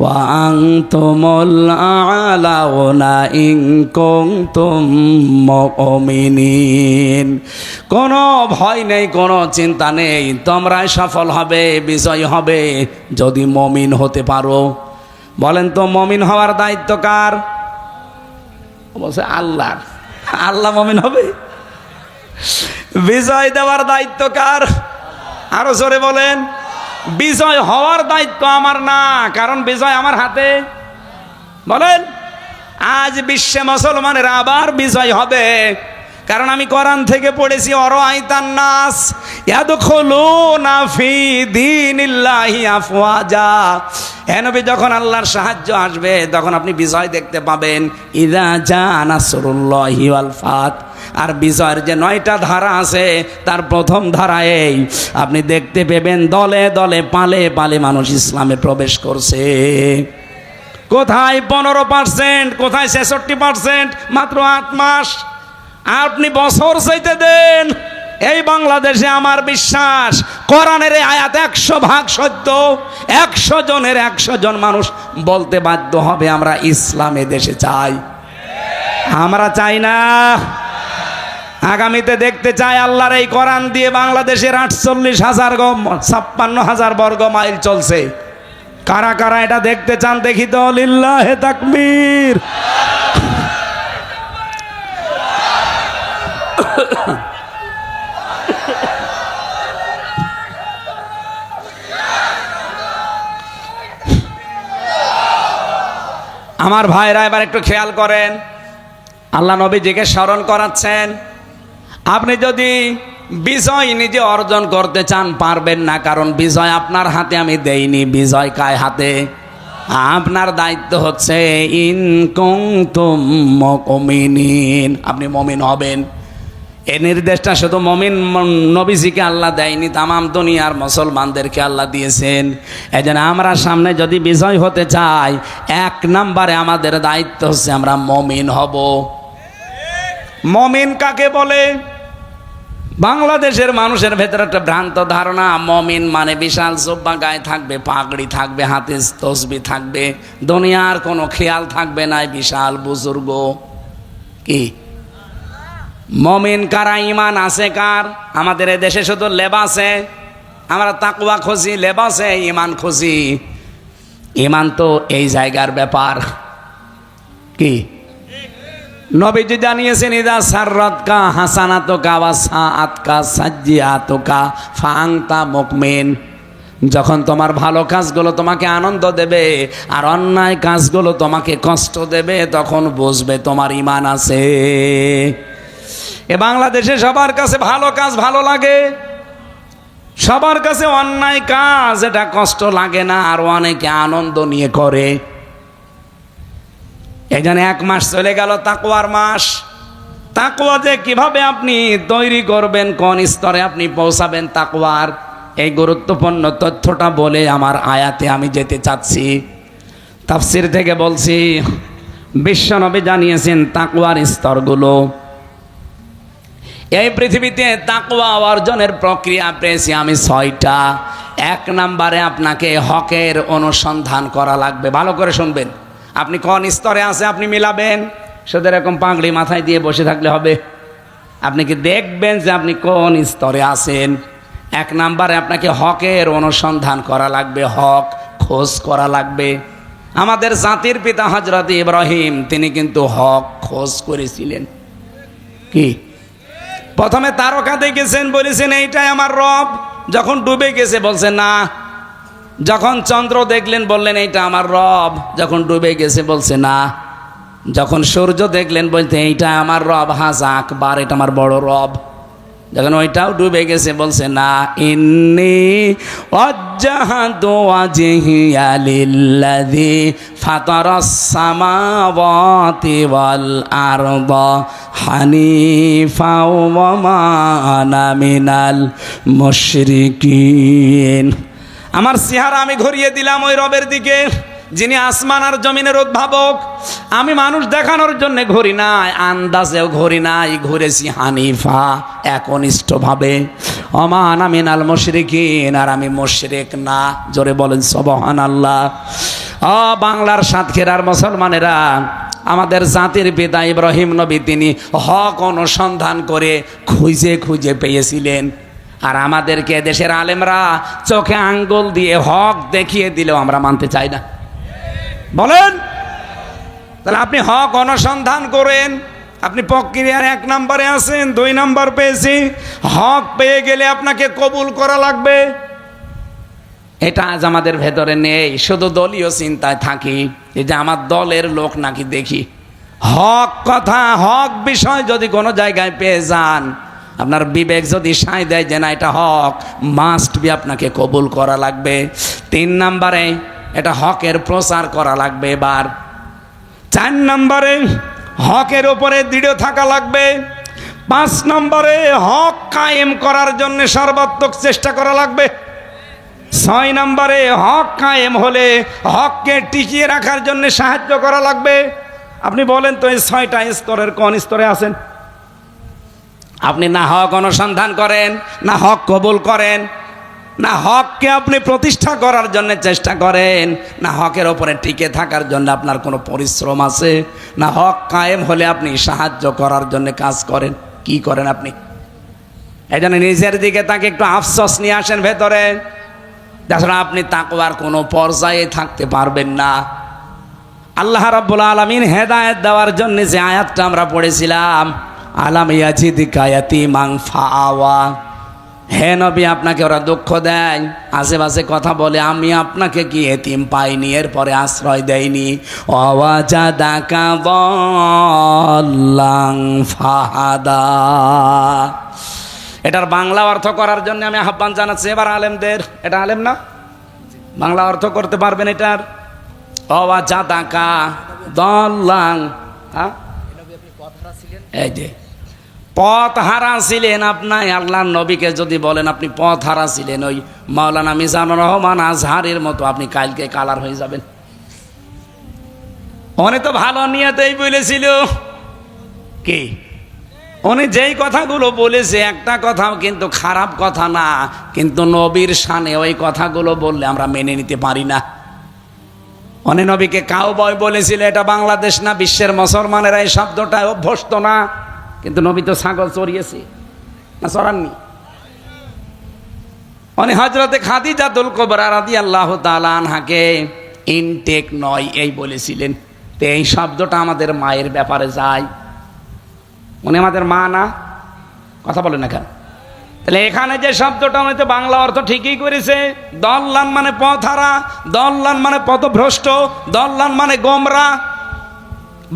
ওয়া আনতুমুল আ'লাউনা ইন কুনতুম মুমিনিন। কোনো ভয় নেই, কোনো চিন্তা নেই, তোমরাই সফল হবে, বিজয় হবে যদি মুমিন হতে পারো। বলেন তো, মুমিন হওয়ার দায়িত্ব কার? বলছে আল্লাহর। আল্লাহ মুমিন হবে? বিজয় দেওয়ার দায়িত্ব কার? আরো জোরে বলেন। বিজয় হওয়ার দায়িত্ব আমার না, কারণ বিজয় আমার হাতে। বলেন, আজ বিশ্বে মুসলমানের আবার বিজয় হবে, কারণ আমি কোরআন থেকে পড়েছি, অরাআইতান নাস ইয়াদখুলুনা ফি দীনিল্লাহি আফওয়াজা। হে নবী, যখন আল্লাহর সাহায্য আসবে তখন আপনি বিজয় দেখতে পাবেন। ইযা জা নাসরুল্লাহি ওয়াল ফাত। আর বিজয়ের যে 9টা ধারা আছে, তার প্রথম ধারায় আপনি দেখতে পাবেন দলে দলে পালে পালে মানুষ ইসলামে প্রবেশ করছে। কোথায় 15%, কোথায় 66%? মাত্র 8 মাস। আপনি বছর চাইতে দেন। এই বাংলাদেশে আমার বিশ্বাস কোরআনের এই আয়াত 100% সত্য। 100 জনের 100 জন মানুষ বলতে বাধ্য হবে আমরা ইসলামে দেশে চাই। আমরা চাই না। আগামীতে দেখতে চাই আল্লাহর এই কোরআন দিয়ে বাংলাদেশের 56,000 বর্গ মাইল চলছে। কারা কারা এটা দেখতে চান দেখি তো? লিল্লাহে তাকবীর। আমার ভাইরা এবার একটু খেয়াল করেন, আল্লাহ নবীজিকে স্মরণ করাচ্ছেন। আপনি যদি বিজয় নিজে অর্জন করতে চান পারবেন না, কারণ বিজয় আপনার হাতে আমি দেইনি। বিজয় কার হাতে? আপনার দায়িত্ব হচ্ছে ইন কুনতুম মুমিনিন, আপনি মুমিন হবেন। এই নির্দেশটা শুধু মুমিন নবীজিকে আল্লাহ দেয়নি, তামাম দুনিয়ার মুসলমানদেরকে আল্লাহ দিয়েছেন। এই জন্য আমরা সামনে যদি বিজয় হতে চাই, 1 নম্বরে আমাদের দায়িত্ব হচ্ছে আমরা মুমিন হব। মুমিন কাকে বলে? বাংলাদেশের মানুষের ভেতরে একটা ভ্রান্ত ধারণা, মুমিন মানে বিশাল জুব্বা গায়ে থাকবে, পাগড়ি থাকবে, হাতে তসবিহ থাকবে, দুনিয়ার কোনো খেয়াল থাকবে না, বিশাল বুজুর্গ। কি মুমিন কারা? ঈমান আছে কার? আমাদের এই দেশে শুধু লেবাসে আমরা তাকওয়া খুঁজি, লেবাসে ঈমান খুঁজি। ঈমান তো এই জায়গার ব্যাপার। কি নবীজি জানিয়েছেন, ইদা সাররাতকা হাসানাতুকা ওয়া সাআতকা সাজ্জিআতুকা ফাআনতা মুমিন। যখন তোমার ভালো কাজগুলো তোমাকে আনন্দ দেবে আর অন্যায় কাজগুলো তোমাকে কষ্ট দেবে, তখন বুঝবে তোমার ঈমান আছে। এ বাংলাদেশে সবার কাছে ভালো কাজ ভালো লাগে, সবার কাছে অন্যায় কাজ এটা কষ্ট লাগে না, আর অনেকে আনন্দ নিয়ে করে। এই জন্য 1 মাস চলে গেল তাকওয়ার মাস। তাকওয়া যে কিভাবে আপনি তৈরি করবেন, কোন স্তরে আপনি পৌঁছাবেন তাকওয়ার, এই গুরুত্বপূর্ণ তথ্যটা বলে আমার আয়াতে আমি যেতে চাচ্ছি। তাফসীর থেকে বলছি, বিশ্বনবী জানিয়েছেন তাকওয়ার স্তরগুলো। এই পৃথিবীতে তাকওয়া অর্জনের প্রক্রিয়া পেয়েছি আমি 6টা। 1 নম্বরে আপনাকে হকের অনুসন্ধান করা লাগবে। ভালো করে শুনবেন, আপনি কোন স্তরে আছে আপনি মিলাবেন। শুধু এরকম পাগড়ি মাথায় দিয়ে বসে থাকলে হবে? আপনি কি দেখবেন যে আপনি কোন স্তরে আছেন? 1 নম্বরে আপনাকে হকের অনুসন্ধান করা লাগবে, হক খোঁজ করা লাগবে। আমাদের জাতির পিতা হযরত ইব্রাহিম, তিনি কিন্তু হক খোঁজ করেছিলেন। কি প্রথমে তারকা দেখেছেন, বলেছেন এইটাই আমার রব। যখন ডুবে গেছে বলছেন না। যখন চন্দ্র দেখলেন বললেন এইটা আমার রব। যখন ডুবে গেছে বলছে না। যখন সূর্য দেখলেন বলতে এইটা আমার রব, হাজা আকবার, এটা আমার বড় রব। যখন ওইটাও ডুবে গেছে বলছে না। ইন্নী ওয়াজ্জাহাতু ওয়াজহিয়া লিল্লাযী ফাতারাস সামাওয়াতি ওয়াল আরদা হানিফা ওয়া মা আনা মিনাল মুশরিকিন। আমার চেহারা আমি ঘুরিয়ে দিলাম ওই রবের দিকে, যিনি আসমান আর জমিনের উদ্ভাবক। আমি মানুষ দেখানোর জন্য ঘুরি নাই, আন্দাজেও ঘুরি নাই, ঘুরেছি হানিফা, একনিষ্ঠভাবে। ওমা আনা মিনাল মুশরিকিন, আর আমি মুশরিক না। জোরে বলেন সুবহানাল্লাহ। বাংলার সাতক্ষীরার মুসলমানেরা, আমাদের জাতির পিতা ইব্রাহিম নবী তিনি হক অনুসন্ধান করে খুঁজে খুঁজে পেয়েছিলেন। আর আমাদেরকে দেশের আলেমরা চোখে আঙ্গুল দিয়ে হক দেখিয়ে দিলেও আমরা মানতে চাই না। বলেন, তাহলে আপনি হক অনুসন্ধান করেন। আপনি প্রক্রিয়ার 1 নম্বরে আছেন, 2 নম্বর পেয়েছি। হক পেয়ে গেলে আপনাকে কবুল করা লাগবে। এটা আজ আমাদের ভেতরে নেই, শুধু দলীয় চিন্তায় থাকি, এই যে আমার দলের লোক নাকি দেখি। হক কথা, হক বিষয় যদি কোনো জায়গায় পেয়ে যান, আপনার বিবেক যদি সায় দেয় যে না এটা হক, মাস্ট বি আপনাকে কবুল করা লাগবে। 3 নম্বরে এটা হকের প্রচার করা লাগবে। এবার 4 নম্বরে হকের উপরে দৃঢ় থাকা লাগবে। 5 নম্বরে হক কায়েম করার জন্য সর্বাত্মক চেষ্টা করা লাগবে। 6 নম্বরে হক কায়েম হলে হককে টিকিয়ে রাখার জন্য সাহায্য করা লাগবে। আপনি বলেন তো এই 6টা স্তরের কোন স্তরে আছেন? আপনি না হক অনুসন্ধান করেন, না হক কবুল করেন, না হককে আপনি প্রতিষ্ঠা করার জন্য চেষ্টা করেন, না হকের ওপরে টিকে থাকার জন্য আপনার কোনো পরিশ্রম আছে, না হক কায়েম হলে আপনি সাহায্য করার জন্য কাজ করেন। কি করেন আপনি? এই জন্য নিজের দিকে তাকে একটু আফসোস নিয়ে আসেন ভেতরে। তাছাড়া আপনি তাকওয়ার কোনো পর্যায়ে থাকতে পারবেন না। আল্লাহ রাব্বুল আলামিন হেদায়েত দেওয়ার জন্য যে আয়াতটা আমরা পড়েছিলাম, আলাম ইয়াজিদিকা ইয়াতীমান ফাআওয়া, হে নবী আপনাকে ওরা দুঃখ দেয়, আশেপাশে কথা বলে আমি আপনাকে কি এতিম পাইনি, এরপরে আশ্রয় দেয়নি। ওয়াজাদাকা দাল্লান ফাহাদা। এটার বাংলা অর্থ করার জন্য আমি আহ্বান জানাচ্ছি এবার আলেমদের। এটা আলেম না? বাংলা অর্থ করতে পারবেন এটার? ওয়াজাদাকা দাল্লান, হ্যাঁ এই যে পথ হারা ছিলেন আপনার আল্লাহর নবীকে যদি বলেন আপনি পথ হারা ছিলেন, ওই মাওলানা মিজানুর রহমান আজহারের মতো আপনি কালকে কালার হয়ে যাবেন। উনি তো ভালো নিয়তেই বলেছিল। কি উনি যেই কথাগুলো বলেছে একটা কথাও কিন্তু খারাপ কথা না, কিন্তু নবীর শানে ওই কথাগুলো বললে আমরা মেনে নিতে পারি না। উনি নবীকে কাউবয় বলেছিল, এটা বাংলাদেশ না বিশ্বের মুসলমানেরা এই শব্দটা অভ্যস্ত না, কিন্তু নবী তো ছাগল চড়িয়েছে না চড়াননি? উনি হযরতে খাদিজাতুল কুবরা রাদিয়াল্লাহু তাআলা আনহাকে ইনটেক নয় এই বলেছিলেন। তো এই শব্দটা আমাদের মায়ের ব্যাপারে যায়। উনি আমাদের মা না? কথা বলেন না কেন? তাহলে এখানে যে শব্দটা উনি তো বাংলা অর্থ ঠিকই করেছে। দল্লান মানে পথহারা, দল্লান মানে পথভ্রষ্ট, দল্লান মানে গোমরা।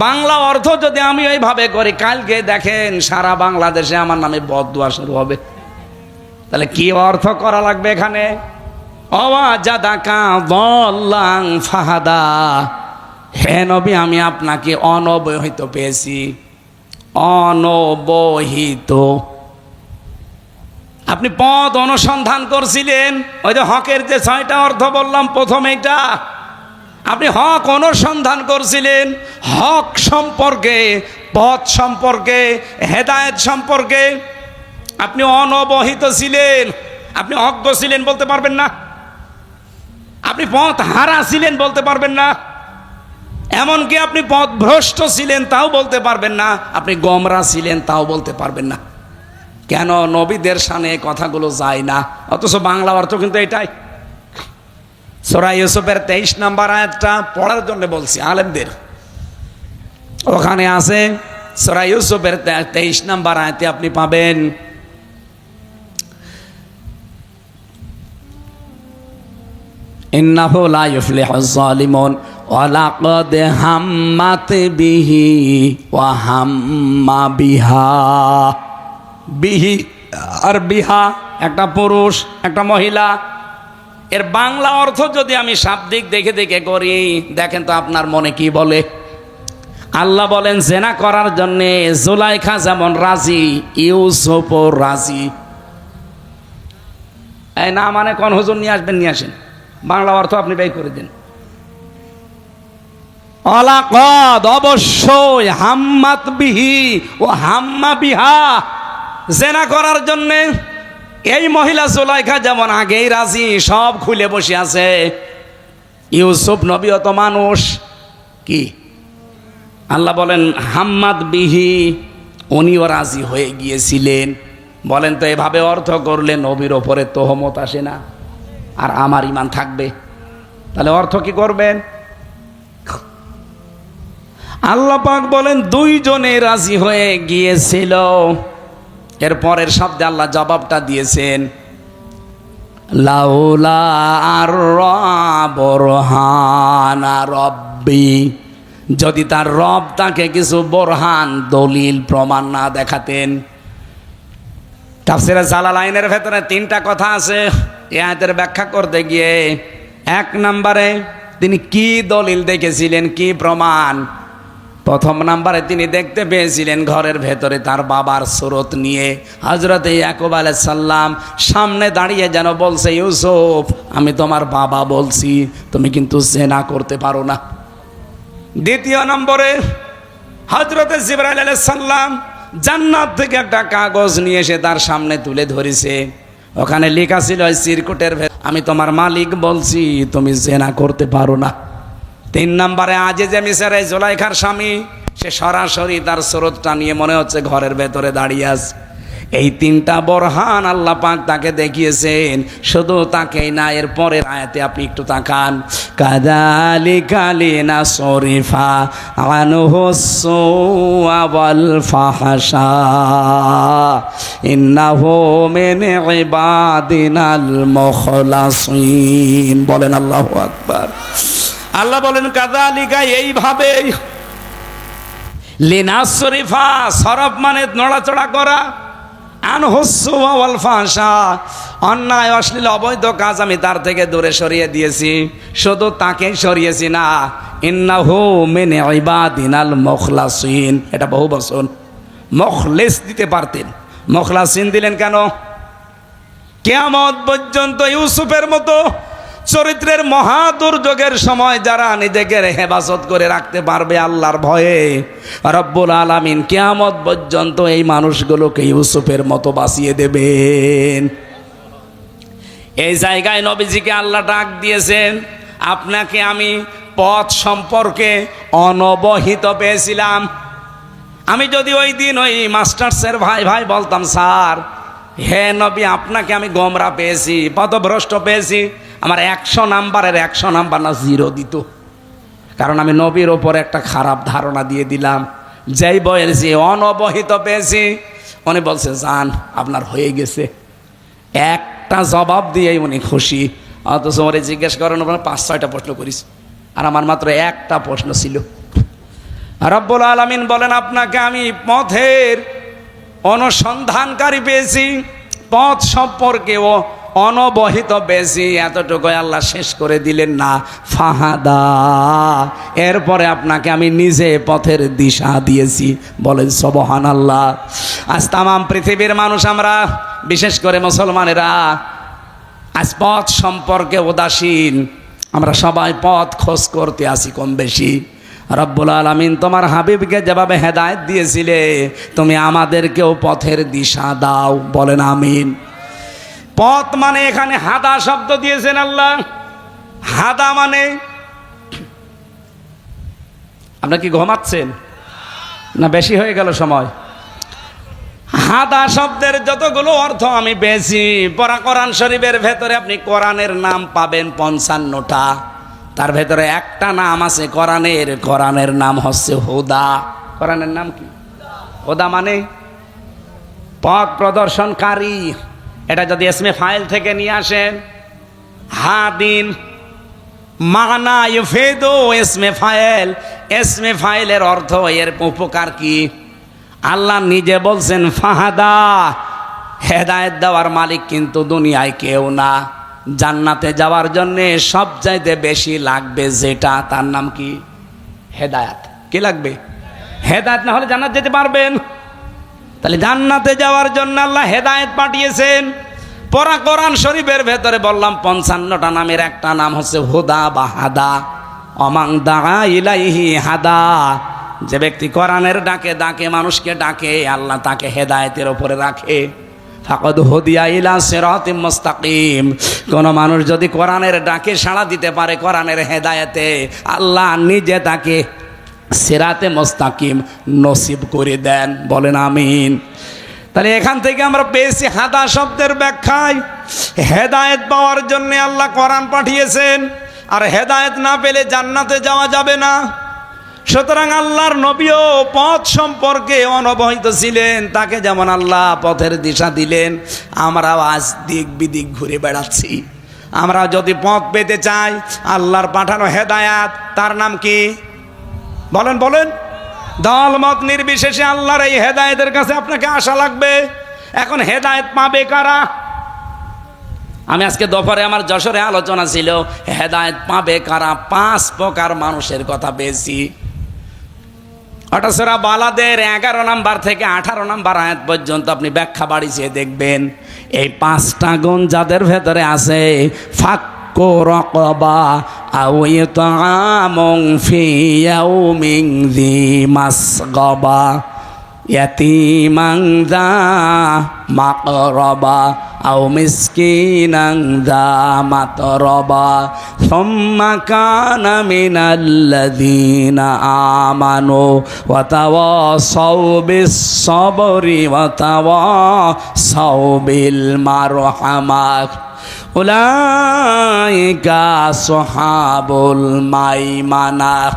বাংলা অর্থ যদি আমি ওইভাবে করি, কালকে দেখেন সারা বাংলাদেশে আমার নামে বদদুয়া শুরু হবে। তাহলে কি অর্থ করা লাগবে এখানে? ওয়াজাদাকা দাল্লান ফাহাদা, হে নবী আমি আপনাকে অনবহিত পেয়েছি। অনবহিত, আপনি পথ অনুসন্ধান করছিলেন। ওই যে হকের যে 6টা অর্থ বললাম প্রথম, এইটা আপনি হক অনুসন্ধান করছিলেন। হক সম্পর্কে, পথ সম্পর্কে, হেদায়েত সম্পর্কে আপনি অনবহিত ছিলেন। আপনি অজ্ঞ ছিলেন বলতে পারবেন না, আপনি পথ হারা ছিলেন বলতে পারবেন না, এমনকি আপনি পথভ্রষ্ট ছিলেন তাও বলতে পারবেন না, আপনি গোমরা ছিলেন তাও বলতে পারবেন না। কেন? নবীদের শানে কথাগুলো যায় না, অথচ বাংলা অর্থ কিন্তু এটাই। সূরা ইউসুফের 23 নম্বর আয়াতটা পড়ার জন্য বলছি আলেমদের। ওখানে আছে সূরা ইউসুফের 23 নম্বর আয়াতে আপনি পাবেন ইন্নাহু লা ইউফলিহুজ জালিমুন ওয়া লাকাদ হাম্মাত বিহি ওয়া হাম্মা বিহা। বিহি আর বিহা একটা পুরুষ একটা মহিলা। এর বাংলা অর্থ যদি আমি শাব্দিক দেখে দেখে করি, দেখেন তো আপনার মনে কি বলে। আল্লাহ বলেন জেনা করার জন্যে জুলাইখা যেমন রাজি, ইউসুফও রাজি। এই না মানে কোন হুজুর নিয়ে আসবেন, নিয়ে আসেন, বাংলা অর্থ আপনি বের করে দেন। অলাকদ অবশ্যই, হাম্মাত বিহি ও হাম্মা বিহা, জেনা করার জন্যে এই মহিলা জুলাইখা যেমন আগেই রাজি, সব খুলে বসে আছে। ইউসুফ নবীও তো মানুষ। কি আল্লাহ বলেন হাম্মাদ বিহি, উনিও রাজি হয়ে গিয়েছিলেন। বলেন তো এভাবে অর্থ করলে নবীর ওপরে তোহমত আসে না, আর আমার ঈমান থাকবে? তাহলে অর্থ কি করবেন? আল্লাহ পাক বলেন দুইজনে রাজি হয়ে গিয়েছিল। এর পরের শব্দে আল্লাহ জবাবটা দিয়েছেন লাউলা বুরহানা রব্বি, যদি তার রব তাকে কিছু বোরহান দলিল প্রমাণ না দেখাতেন। তাফসীরে জালালাইনের ভেতরে 3টা কথা আছে এই আয়াতের ব্যাখ্যা করতে গিয়ে। 1 নম্বরে তিনি কি দলিল দেখেছিলেন, কি প্রমাণ? প্রথম নাম্বারে তিনি দেখতে পেয়েছিলেন ঘরের ভেতরে তার বাবার সুরত নিয়ে হযরত ইয়াকুব আলাইহিস সালাম সামনে দাঁড়িয়ে যেন বলছে, ইউসুফ আমি তোমার বাবা বলছি, তুমি কিন্তু জিনা করতে পারো না। দ্বিতীয় নম্বরে হযরত জিবরাইল আলাইহিস সালাম জান্নাত থেকে একটা কাগজ নিয়ে এসে তার সামনে তুলে ধরেছে, ওখানে লেখা ছিল ওই চিরকুটের ভেতর, আমি তোমার মালিক বলছি তুমি জিনা করতে পারো না। তিন নম্বরে আজিজে মিসর জুলাইখার স্বামী, সে সরাসরি তার সুরতটা নিয়ে মনে হচ্ছে ঘরের ভেতরে দাঁড়িয়ে আছে। এই তিনটা বরহান আল্লাহ পাক তাকে দেখিয়েছেন। শুধু তাকেই না, এর পরের আয়াতে আপনি একটু তাকান, কাযালিকা লিনাসরিফা আনহু সুআ ওয়াল ফাহশা ইন্নাহু মিন ইবাদিনাল মুখলাসিন। বলেন আল্লাহু আকবার। আল্লাহ বলেন কাযালিকা, এইভাবে, লিনাসরিফা সরফ মানে নড়াচড়া করা, আনহুসু ওয়াল ফাহশা অন্যায় অশ্লীল অবৈধ কাজ আমি তার থেকে দূরে সরিয়ে দিয়েছি। শুধু তাকে সরিয়েছি না, ইন্নাহু মিন ইবাদিনাল মুখলাসিন, এটা বহু বচন। মুখলিস দিতে পারতেন, মুখলাসিন দিলেন কেন? কিয়ামত পর্যন্ত ইউসুফের মতো চরিত্রের মহা দুর্যোগের সময় যারা নিজেকে হেফাজত করে রাখতে পারবে আল্লাহর ভয়ে, রব্বুল আলামিন কিয়ামত পর্যন্ত এই মানুষগুলোকে ইউসুফের মতো বাঁচিয়ে দেবেন। এই জায়গায় নবীজিকে আল্লাহ ডাক দিয়েছেন, আপনাকে আমি পথ সম্পর্কে অনবহিত পেয়েছিলাম। আমি যদি ওই দিন ওই মাস্টার্সের ভাই ভাই বলতাম, স্যার হে নবী আপনাকে আমি গোমরা পেয়েছি, পথভ্রষ্ট পেয়েছি, আমার 100 নাম্বারের 100 নাম্বার না 0 দিত। কারণ আমি নবীর ওপর একটা খারাপ ধারণা দিয়ে দিলাম। যেই বলেছি অনবহিত পেয়েছি, উনি বলছে যান আপনার হয়ে গেছে, একটা জবাব দিয়েই উনি খুশি। অথচ ওরে জিজ্ঞেস করেন 5-6টা প্রশ্ন করিস, আর আমার মাত্র একটা প্রশ্ন ছিল। রব্বুল আলামিন বলেন আপনাকে আমি পথের অনুসন্ধানকারী পেয়েছি, পথ সম্পর্কে ও অনবহিত পেয়েছি। এতটুকু আল্লাহ শেষ করে দিলেন না, ফাহাদা, এরপরে আপনাকে আমি নিজে পথের দিশা দিয়েছি। বলেন সুবহানাল্লাহ। আজ তামাম পৃথিবীর মানুষ আমরা, বিশেষ করে মুসলমানেরা আজ পথ সম্পর্কে উদাসীন। আমরা সবাই পথ খোঁজ করতে আসি কম বেশি। রব্বুল আলামিন তোমার হাবিবকে যেভাবে হেদায়েত দিয়েছিলে, তুমি আমাদেরকেও পথের দিশা দাও। বলেন আমিন। পথ মানে এখানে হাদা শব্দ দিয়েছেন আল্লাহ। হাদা মানে, আপনারা কি ঘুমাচ্ছেন না বেশি হয়ে গেল সময়? হাদা শব্দের যতগুলো অর্থ আমি পেয়েছি, পড়া কোরআন শরীফের ভেতরে আপনি কোরআনের নাম পাবেন 55টা। তার ভেতরে একটা নাম আছে কোরআনের, কোরআনের নাম হচ্ছে হুদা। কোরআনের নাম কি? হুদা মানে পথ প্রদর্শনকারী। এটা যদি ইসমে ফাইল থেকে নিয়ে আসেন, হাদিন মানা ইউফিদু ইসমে ফাইল, ইসমে ফাইলের অর্থ এর উপকার কি? আল্লাহ নিজে বলছেন ফাহাদা, হেদায়েত দেওয়ার মালিক কিন্তু দুনিয়ায় কেউ না। জান্নাতে যাওয়ার জন্য সবচাইতে বেশি লাগবে যেটা, তার নাম কি? হেদায়েত। কি লাগবে? হেদায়েত না হলে জান্নাত যেতে পারবেন? তাহলে জান্নাতে যাওয়ার জন্য আল্লাহ হেদায়েত পাঠিয়েছেন। পড়া কোরআন শরীফের ভেতরে বললাম 55টা নামের একটা নাম হচ্ছে হুদা বা হাদা। অমাং দা ইলাইহি হাদা, যে ব্যক্তি কোরআনের ডাকে ডাকে মানুষকে ডাকে, আল্লাহ তাকে হেদায়েতের উপরে রাখে। ফাকাদ হুদিয়া ইলা সিরাতিম মুস্তাকিম, কোন মানুষ যদি কোরআনের ডাকে সাড়া দিতে পারে কোরআনের হেদায়েতে, আল্লাহ নিজে তাকে সিরাতে মুস্তাকিম নসিব করে দেন। বলেন আমিন। তাহলে এখান থেকে আমরা পেয়েছি হাদা শব্দের ব্যাখ্যায় হেদায়েত পাওয়ার জন্য আল্লাহ কোরআন পাঠিয়েছেন, আর হেদায়েত না পেলে জান্নাতে যাওয়া যাবে না। সুতরাং আল্লাহর নবীও পথ সম্পর্কে অনবহিত ছিলেন। তাকে যেমন আল্লাহ পথের দিশা দিলেন, আমরাও আজ দিক বিদিক ঘুরে বেড়াচ্ছি। আমরা যদি পথ পেতে চাই, আল্লাহর পাঠানো হেদায়েত, তার নাম কি? বলেন বলেন। দলমত নির্বিশেষে আল্লাহর এই হেদায়েতের কাছে আপনাকে আসা লাগবে। এখন হেদায়েত পাবে কারা? আমি আজকে দুপুরে আমার যশোরে আলোচনা ছিল, হেদায়েত পাবে কারা? 5 প্রকার মানুষের কথা পেয়েছি। ওটা সূরা বালাদের 11 নম্বর থেকে 18 নম্বর আয়াত পর্যন্ত আপনি ব্যাখ্যা বাড়িয়ে দেখবেন। এই 5টা গুণ যাদের ভেতরে আছে, ফাক্কু রাকাবা আও ইতআমুন ফি ইয়াউমিন যী মাসগাবা ইয়াতীমান যা মাকরাবা আও মিসকিনান যা মাতরাবা সুম্মা কানা মিনাল্লাযীনা আমানু ওয়া তাওয়াসাউ বিস-সাবরি ওয়া তাওয়াসাউ বিল মারহামাহ উলাইকা আসহাবুল মাইমানাহ।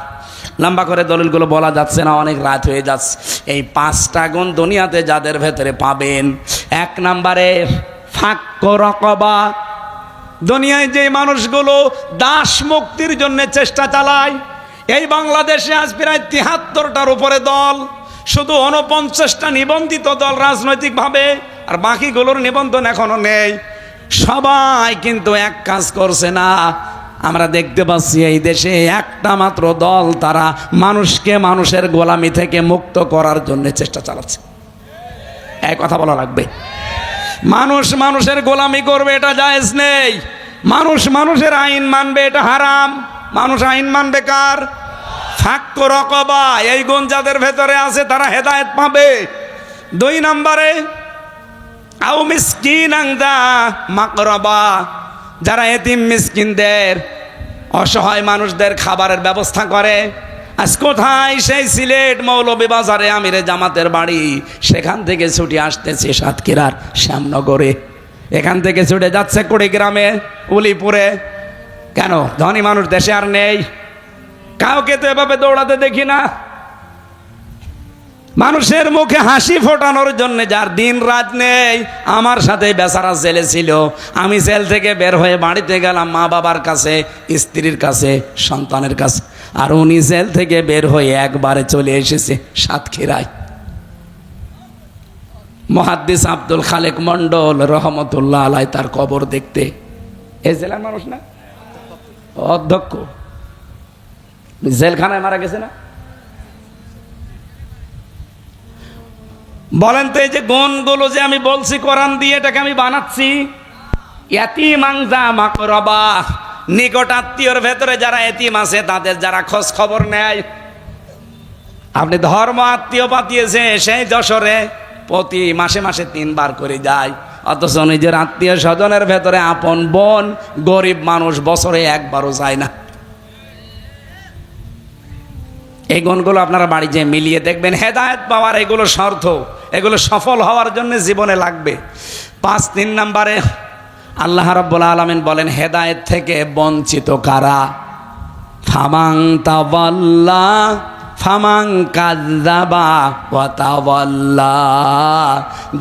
লম্বা করে দলিলগুলো বলা যাচ্ছে না, অনেক রাত হয়ে যাচ্ছে। এই 5টা গুণ দুনিয়াতে যাদের ভেতরে পাবেন, 1 নম্বরে ফাক্কু রাকাবা। দুনিয়ায় যে মানুষগুলো দাস মুক্তির জন্য চেষ্টা চালায়, এই বাংলাদেশে আজ প্রায় 73টার উপরে দল, শুধু 49টা নিবন্ধিত দল রাজনৈতিকভাবে, আর বাকিগুলোর নিবন্ধন এখনো নেই। সবাই কিন্তু এক কাজ করছে না। আমরা দেখতে পাচ্ছি এই দেশে একটা মাত্র দল, তারা মানুষকে মানুষের গোলামি থেকে মুক্ত করার জন্য চেষ্টা চালাচ্ছে। এই কথা বলা লাগবে। মানুষ মানুষের গোলামি করবে, এটা জায়েজ নেই। মানুষ মানুষের আইন মানবে, এটা হারাম। মানুষ আইন মানবে কার? ফাক্কু রাকাবা। এই গুণ যাদের ভেতরে আছে তারা হেদায়েত পাবে। 2 নম্বরে আও মিসকিনান যা মাকরাবা, যারা এতিম মিসকিনদের, অসহায় মানুষদের খাবারের ব্যবস্থা করে। আজ কোথায় সেই সিলেট মৌলভীবাজারে আমিরে জামাতের বাড়ি, সেখান থেকে ছুটে আসতেছে সাতক্ষীরার শ্যামনগরে, এখান থেকে ছুটে যাচ্ছে কুড়িগ্রামে, উলিপুরে। কেন? ধনী মানুষ দেশে আর নেই। কাউকে তো এভাবে দৌড়াতে দেখি না। মানুষের মুখে হাসি ফোটানোর জন্য যার দিন রাত নেই। আমার সাথে বেচারা জেলে ছিল, আমি জেল থেকে বের হয়ে বাড়িতে গেলাম মা বাবার কাছে, স্ত্রীর কাছে, সন্তানের কাছে, আর উনি জেল থেকে বের হয়ে একবারে চলে এসেছে সাতক্ষীরায়। মুহাদ্দিস আব্দুল খালেক মন্ডল রহমতুল্লাহ আলাই তার কবর দেখতে। এই জেলার মানুষ না, অধ্যক্ষ জেলখানায় মারা গেছে না। বলেন তো, এই যে গুণগুলো যে আমি বলছি কোরআন দিয়ে, এটাকে আমি বানাচ্ছি। ইয়াতীমান যা মাকরাবা, নিকট আত্মীয়র ভেতরে যারা এতিম আছে তাদের যারা খোঁজ খবর নেয়। আপনি ধর্ম আত্মীয় পাতিয়েছে সেই যশোরে প্রতি মাসে মাসে 3 বার করে যায়, অথচ নিজের আত্মীয় স্বজনের ভেতরে আপন বোন গরিব মানুষ বছরে 1 বারও যায় না। এই গুণগুলো আপনারা বাড়ি যেয়ে মিলিয়ে দেখবেন। হেদায়েত পাওয়ার এগুলো শর্ত, এগুলো সফল হওয়ার জন্য জীবনে লাগবে। 3 নম্বরে আল্লাহ রাব্বুল আলামিন বলেন, হেদায়েত থেকে বঞ্চিত কারা? ফামান তাওয়াল্লা ফামান কাযযাবা ওয়া তাওয়াল্লা।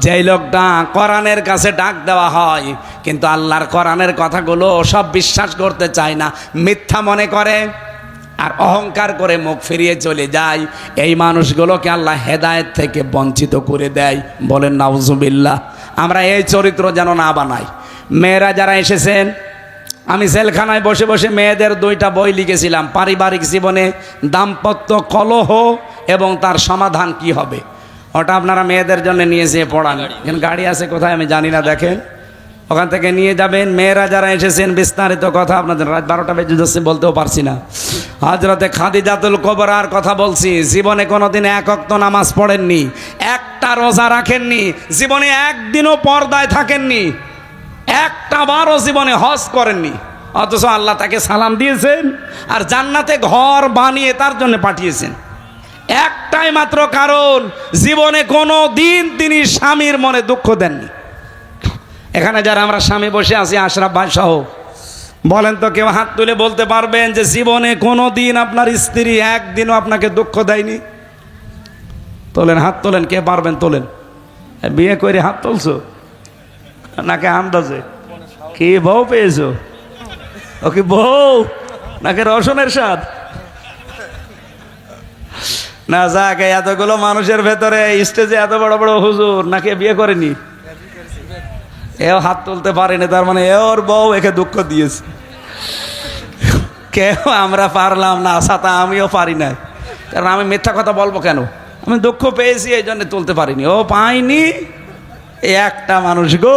যেই লোকটা কোরআনের কাছে ডাক দেওয়া হয় কিন্তু আল্লাহর কোরআনের কথাগুলো সব বিশ্বাস করতে চায় না, মিথ্যা মনে করে আর অহংকার করে মুখ ফিরিয়ে চলে যায়, এই মানুষগুলোকে আল্লাহ হেদায়েত থেকে বঞ্চিত করে দেয়। বলেন নাউজুবিল্লাহ। আমরা এই চরিত্র যেন না বানাই। মেয়েরা যারা এসেছেন, আমি জেলখানায় বসে বসে মেয়েদের 2টা বই লিখেছিলাম, পারিবারিক জীবনে দাম্পত্য কলহ এবং তার সমাধান কি হবে। ওটা আপনারা মেয়েদের জন্য নিয়ে যেয়ে পড়ান। এখানে গাড়ি আছে কোথায় আমি জানি না, দেখেন ওখান থেকে নিয়ে যাবেন। মেয়েরা যারা এসেছেন বিস্তারিত কথা আপনাদের, রাত 12টা বেজে যাচ্ছে বলতেও পারছি না। হযরতে খাদিজাতুল কুবরার কথা বলছি। জীবনে কোনোদিন 1 ওয়াক্ত নামাজ পড়েননি, একটা রোজা রাখেননি, জীবনে একদিনও পর্দায় থাকেননি, একটা বারও জীবনে হজ করেননি, অথচ আল্লাহ তাকে সালাম দিয়েছেন আর জান্নাতে ঘর বানিয়ে তার জন্য পাঠিয়েছেন। একটাই মাত্র কারণ, জীবনে কোনো দিন তিনি স্বামীর মনে দুঃখ দেননি। এখানে যারা আমরা স্বামী বসে আছি, আশরাফ ভাই সহ, বলেন তো কেউ হাত তুলে বলতে পারবেন যে জীবনে কোনো দিন আপনার স্ত্রী একদিনও আপনাকে দুঃখ দেয়নি? তোলেন, হাত তোলেন, কে পারবেন তোলেন। বিয়ে করে হাত তুলছো নাকি আন্দাজে? কি বউ পেয়েছো? ও কি বউ নাকি রসনের স্বাদ? না যাকে, এতগুলো মানুষের ভেতরে স্টেজে এত বড় বড় হুজুর, নাকি বিয়ে করেনি? এও হাত তুলতে পারেনি, তার মানে ওর বউ একে দুঃখ দিয়েছে। কেউ আমরা পারলাম না, সাথে আমিও পারি না। কারণ আমি মিথ্যা কথা বলবো কেন, আমি দুঃখ পেয়েছি এই জন্য তুলতে পারিনি। ও পাইনি, একটা মানুষ গো।